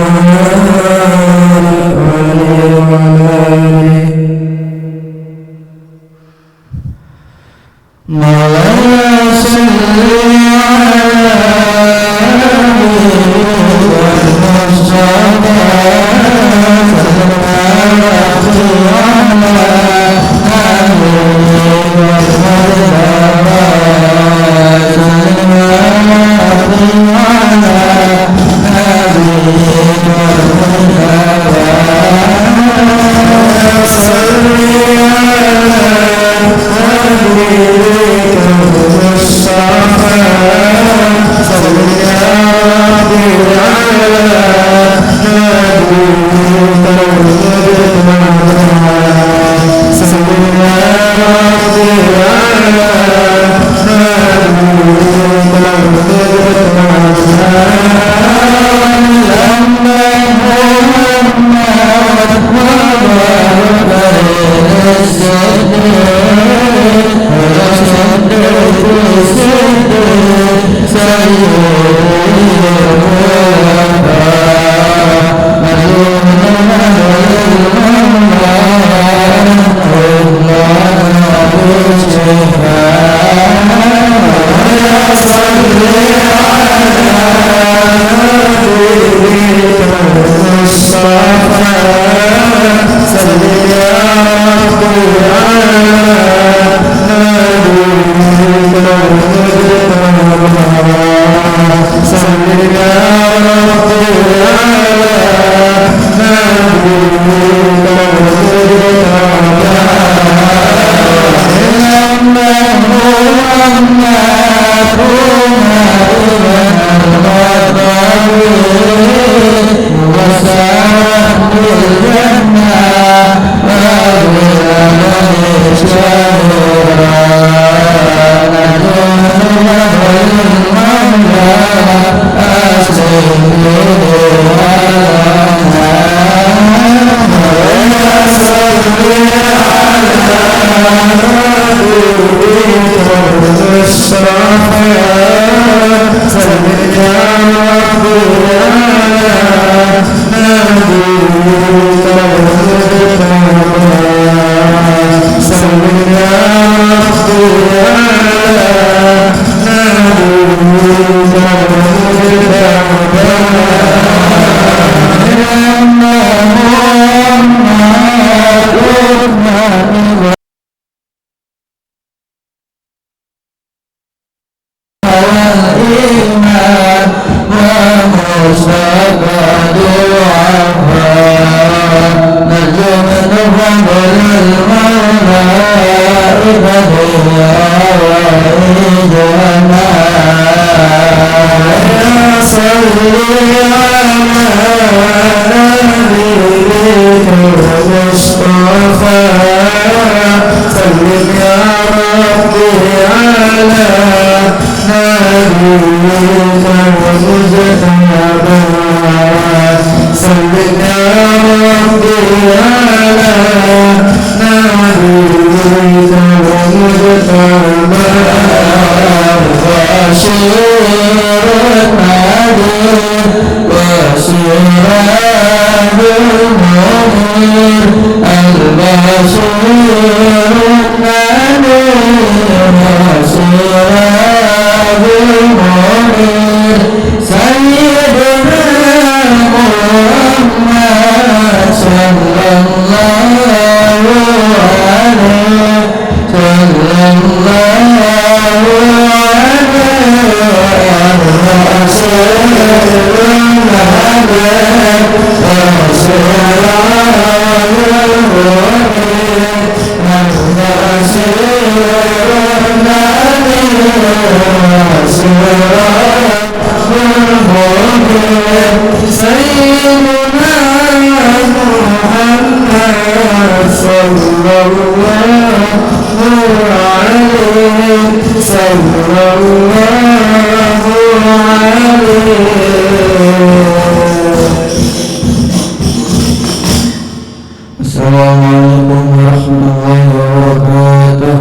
Assalamualaikum warahmatullahi wabarakatuh.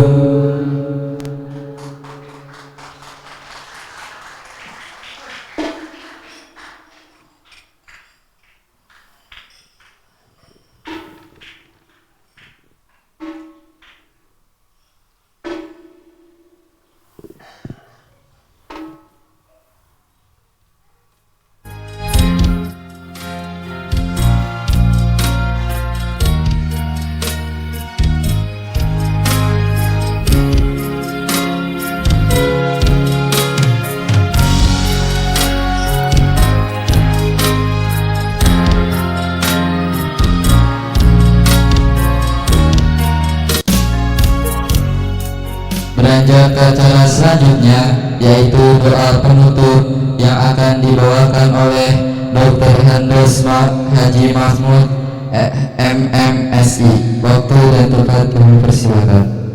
Beranjak ke acara selanjutnya, yaitu doa penutup yang akan dibawakan oleh Dr. Hendes Haji Mahmud MMSI. Waktu dan tempat kami persilakan.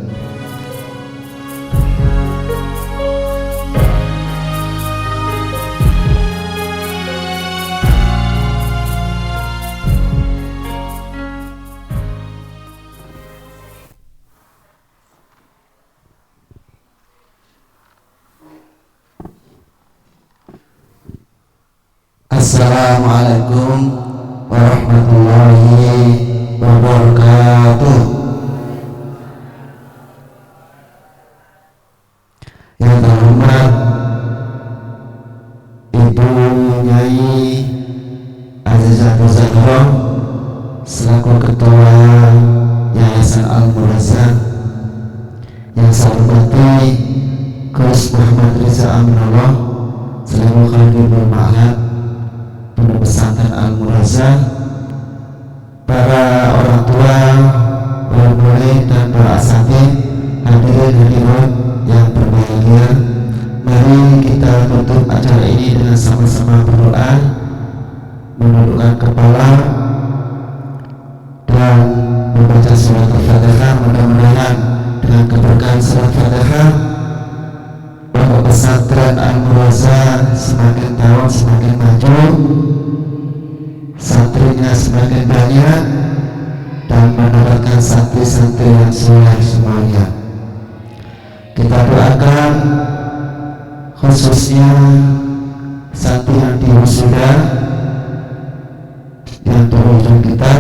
Assalamualaikum warahmatullahi wabarakatuh. Yang terhormat Ibu Nyai Azizah Zahra selaku Ketua Yayasan Al-Murazah, yang saya hormati Gus Muhammad Riza Aminullah selaku Khatibul Ma'had Pondok Pesantren Al-Murazah, para orang tua, para murid dan para asatidz, hadirin hadirat yang berbahagia. Mari kita tutup acara ini dengan sama-sama berdoa, menundukkan kepala dan membaca surat Al-Fatihah. Mudah-mudahan dengan keberkahan surat Al-Fatihah, Pondok Pesantren Al-Murazah semakin tahun semakin maju, santrinya semakin banyak, dan mendapatkan santri-santri yang soleh semuanya. Kita doakan khususnya santri yang di wisuda, yang di ujung kita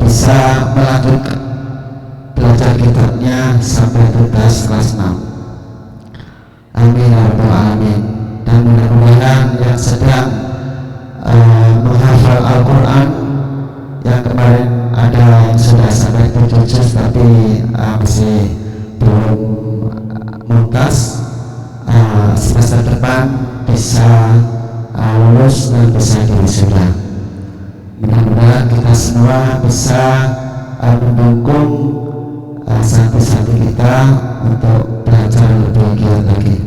bisa melanjutkan belajar kitabnya sampai tuntas kelas 6. Amin ya rabbal alamin. Dan mudah-mudahan yang sedang menghafal Al-Quran, yang kemarin ada yang sudah sampai 7 juz tapi masih belum muntas, semester depan bisa lulus dan bisa diwisuda. Mudah-mudahan kita semua bisa mendukung santri-santri kita untuk belajar lebih giat lagi.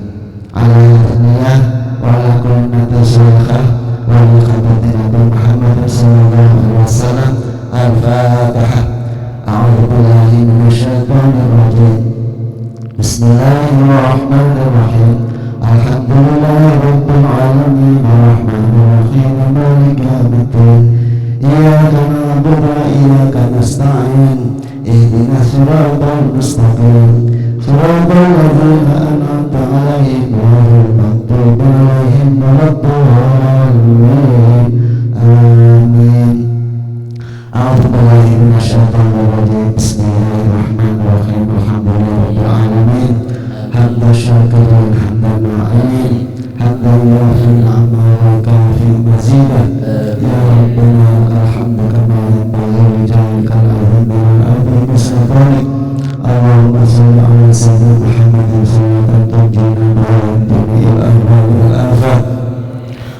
Alhamdulillah wa ala kulli nabiyyin syuhada wa ala khabati Nabi Muhammad sallallahu alaihi wasallam. Al-Fatihah. A'udzu billahi minasyaitonir rajim. Bismillahirrahmanirrahim. Alhamdulillah لله رب العالمين الرحمن الرحيم مالك يوم الدين إياك نعبد وإياك نستعين اهدنا الصراط المستقيم صراط الذين أنعمت عليهم غير المغضوب عليهم ولا الضالين آمين. أعوذ بالله من الشيطان الرجيم بسم الله الرحمن الرحيم الحمد لله رب العالمين حمد الشاكرين حمد الناعمين حمدا يوفي نعمه ويكافئ مزيدا يا ربنا الحمد كما ينبغي لجلالك العظيم والعظيم سلطانك اللهم صل على سيدنا محمد صلاة تنجينا بها من جميع الأهوال والآفات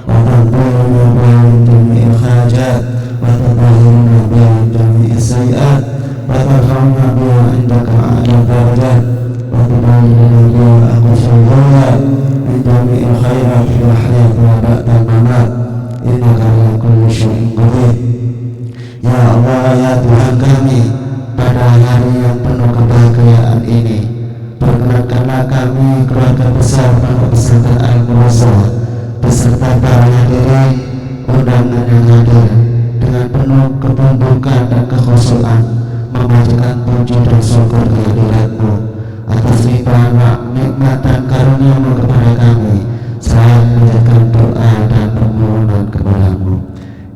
وتنقلنا بها من جميع الحاجات وتطهرنا بها من جميع السيئات وترفعنا بها عندك أعلى الدرجات وتبلغنا بها أقصى الغايات من جميع الخيرات في الحياة وبعد الممات إنك على كل شيء قدير. Ya Allah, ya Tuhan kami, pada hari yang penuh kebahagiaan ini, perkenankanlah kami keluarga besar Pondok Pesantren Al-Mu'azzah beserta para hadirin undangan yang hadir dengan penuh ketundukan dan kekhusyuan memanjatkan puji dan syukur kehadiratmu atas limpahan nikmat dan karunia-Mu kepada kami. Saya menjadikan doa dan permohonan kepadamu.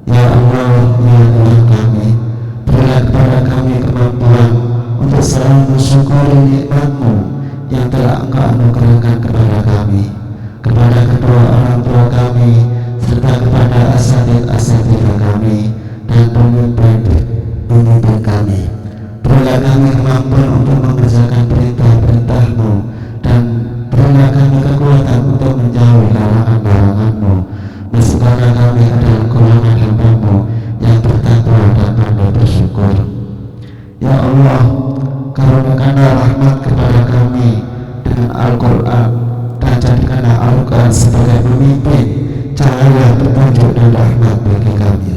Ya Allah, ya Tuhan kami, berilah kepada kami kemampuan untuk selalu mensyukuri nikmat-Mu yang telah Engkau anugerahkan kepada kami, kepada kedua orang tua kami, serta kepada asatidz kami dan pemimpin kami. Berilah kami kemampuan untuk mengerjakan perintah-perintah-Mu dan berilah kami kekuatan untuk menjauhi larangan-larangan-Mu. Masukkanlah kami ke dalam golongan hamba-Mu yang bertakwa dan pandai bersyukur. Ya Allah, karuniakanlah rahmat kepada kami dengan Al-Quran dan jadikanlah Al-Quran sebagai pemimpin, cahaya, petunjuk dan rahmat bagi kami.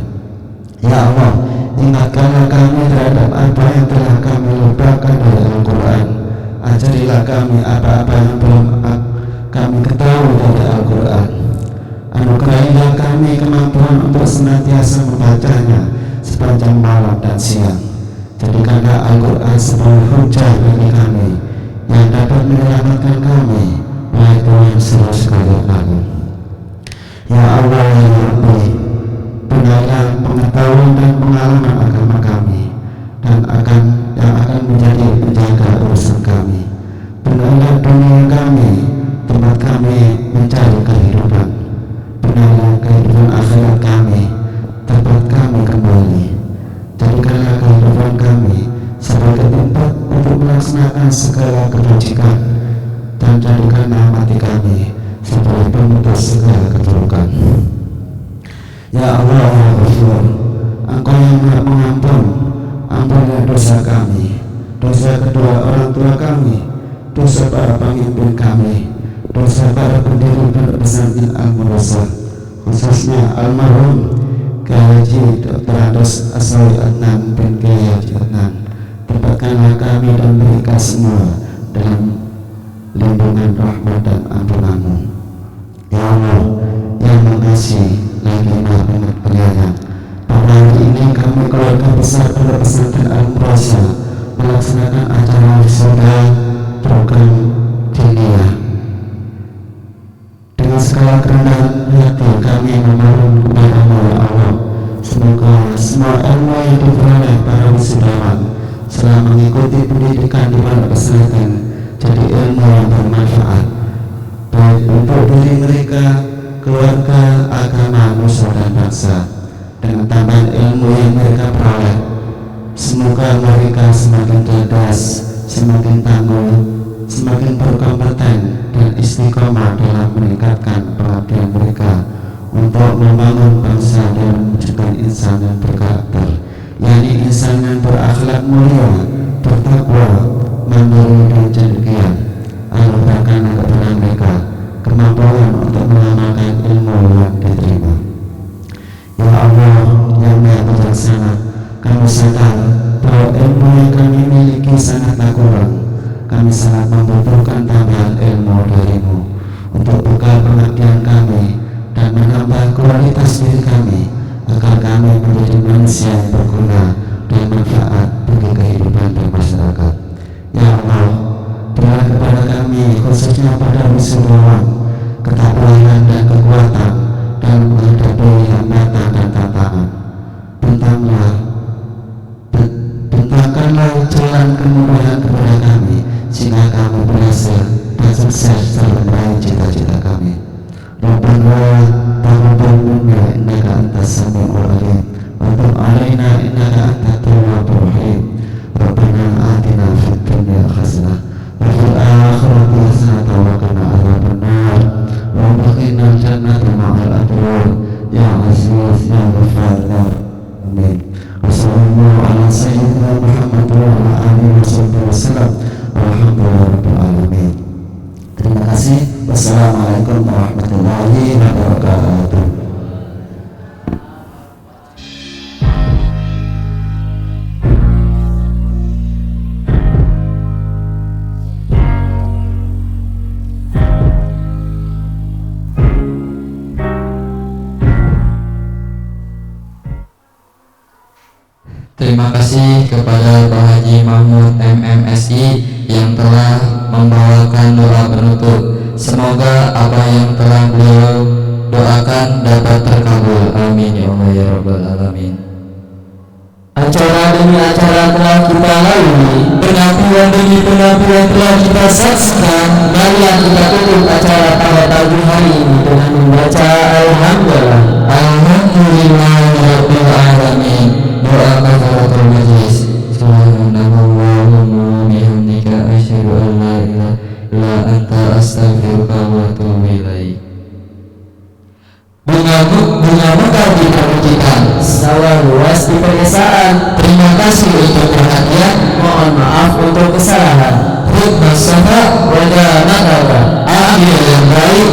Ya Allah, ingatkanlah kami terhadap apa yang telah kami lupakan dari Al-Quran. Ajarilah kami apa-apa yang belum kami ketahui dari Al-Quran. Anugerahilah kami kemampuan untuk senantiasa membacanya sepanjang malam dan siang. Jadikanlah Al-Quran sebagai hujah bagi kami yang dapat menyelamatkan kami, wahai Tuhan seluruh sekalian agung. Ya Allah, ya Rabbi, berilah pengetahuan dan pengalaman agama kami dan yang akan menjadi penjaga urusan kami. Berilah dunia kami tempat kami mencari kehidupan. Berilah kehidupan akhirat kami tempat kami kembali. Jadikanlah kehidupan kami sebagai tempat untuk melaksanakan segala kebajikan dan jadikanlah mati kami sebagai pemutus segala keburukan. Ya Allah, ya Ghafur, Engkau yang Maha Pengampun, ampunilah dosa kami, dosa kedua orang tua kami, dosa para pemimpin kami, dosa para pendiri Pondok Pesantren Al-Mu'azzah, khususnya almarhum Haji Dr. Andes Aswawi Adnan bin Kiai Haji Adnan. Tempatkanlah kami dan mereka semua dalam lindungan rahmat dan ampunan-Mu. Ya Allah, yang mengasihi lagi Maha Penyayang, pada hari ini kami keluarga besar Pondok Pesantren Al-Mu'azzah melaksanakan acara wisuda program diniyah. Dengan segala kerendahan hati kami memohon kepada-Mu, ya Allah, semoga semua ilmu yang diperoleh para wisudawan setelah mengikuti pendidikan di Pondok Pesantren jadi ilmu yang bermanfaat baik untuk diri mereka, keluarga, agama, nusa dan bangsa. Dengan tambahan ilmu yang mereka peroleh, semoga mereka semakin cerdas, semakin tangguh, semakin berkompeten dan istiqomah dalam meningkatkan pengabdian mereka untuk membangun bangsa dan mewujudkan insan yang berkarakter, yakni insan yang berakhlak mulia, bertakwa, mandiri dan cendekia. Anugerahkanlah kepada mereka kemampuan untuk mengamalkan ilmu yang diterima. Ya Allah, yang Maha Bijaksana, kami sadar bahwa ilmu yang kami miliki sangatlah kurang. Kami sangat membutuhkan tambahan ilmu dari-Mu untuk bekal pengabdian manusia yang berguna dan manfaat bagi kehidupan bermasyarakat. Ya Allah, berilah kepada kami, khususnya pada wisudawan, ketakwaan dan kekuatan dalam menghadapi hambatan dan tantangan. Bentangkanlah jalan kemudahan kepada kami, sehingga kami berhasil dan sukses dalam meraih cita-cita kami. Rabbana taqabbal minna innaka antas samiul alim wa tub alaina innaka antat tawwabur rahim. Rabbana atina fid dunya hasanah wa fil akhirati hasanah wa qina adzabannar wa qina jannata ma'al abrar ya aziz ya ghafar. Amin. Wassallallahu ala sayyidina Muhammad wa ala alihi wasallam walhamdulillahi alamin. Terima kasih. Wassalamualaikum warahmatullahi wabarakatuh. Terima kasih kepada Pak Haji Mahmud MMSI yang telah membawakan doa penutup. Semoga apa yang telah beliau doakan dapat terkabul. Amin ya Allah ya Rabbal Alamin. Acara demi acara telah kita lalui, Penampilan demi penampilan telah kita saksikan. marilah kita tutup acara pada pagi hari ini dengan membaca Alhamdulillah. Alhamdulillah Rabbil Alamin. Doa kafaratul majlis. Subhanallahumma bihamdika asyhadu an la ilaha illa anta astaghfiruka wa atubu ilaik. Bunga mekar dipermujikan, Sawah luas di pedesaan. terima kasih untuk perhatian. Mohon maaf untuk kesalahan. Khutbah safa Wajah nakal. akhir yang baik.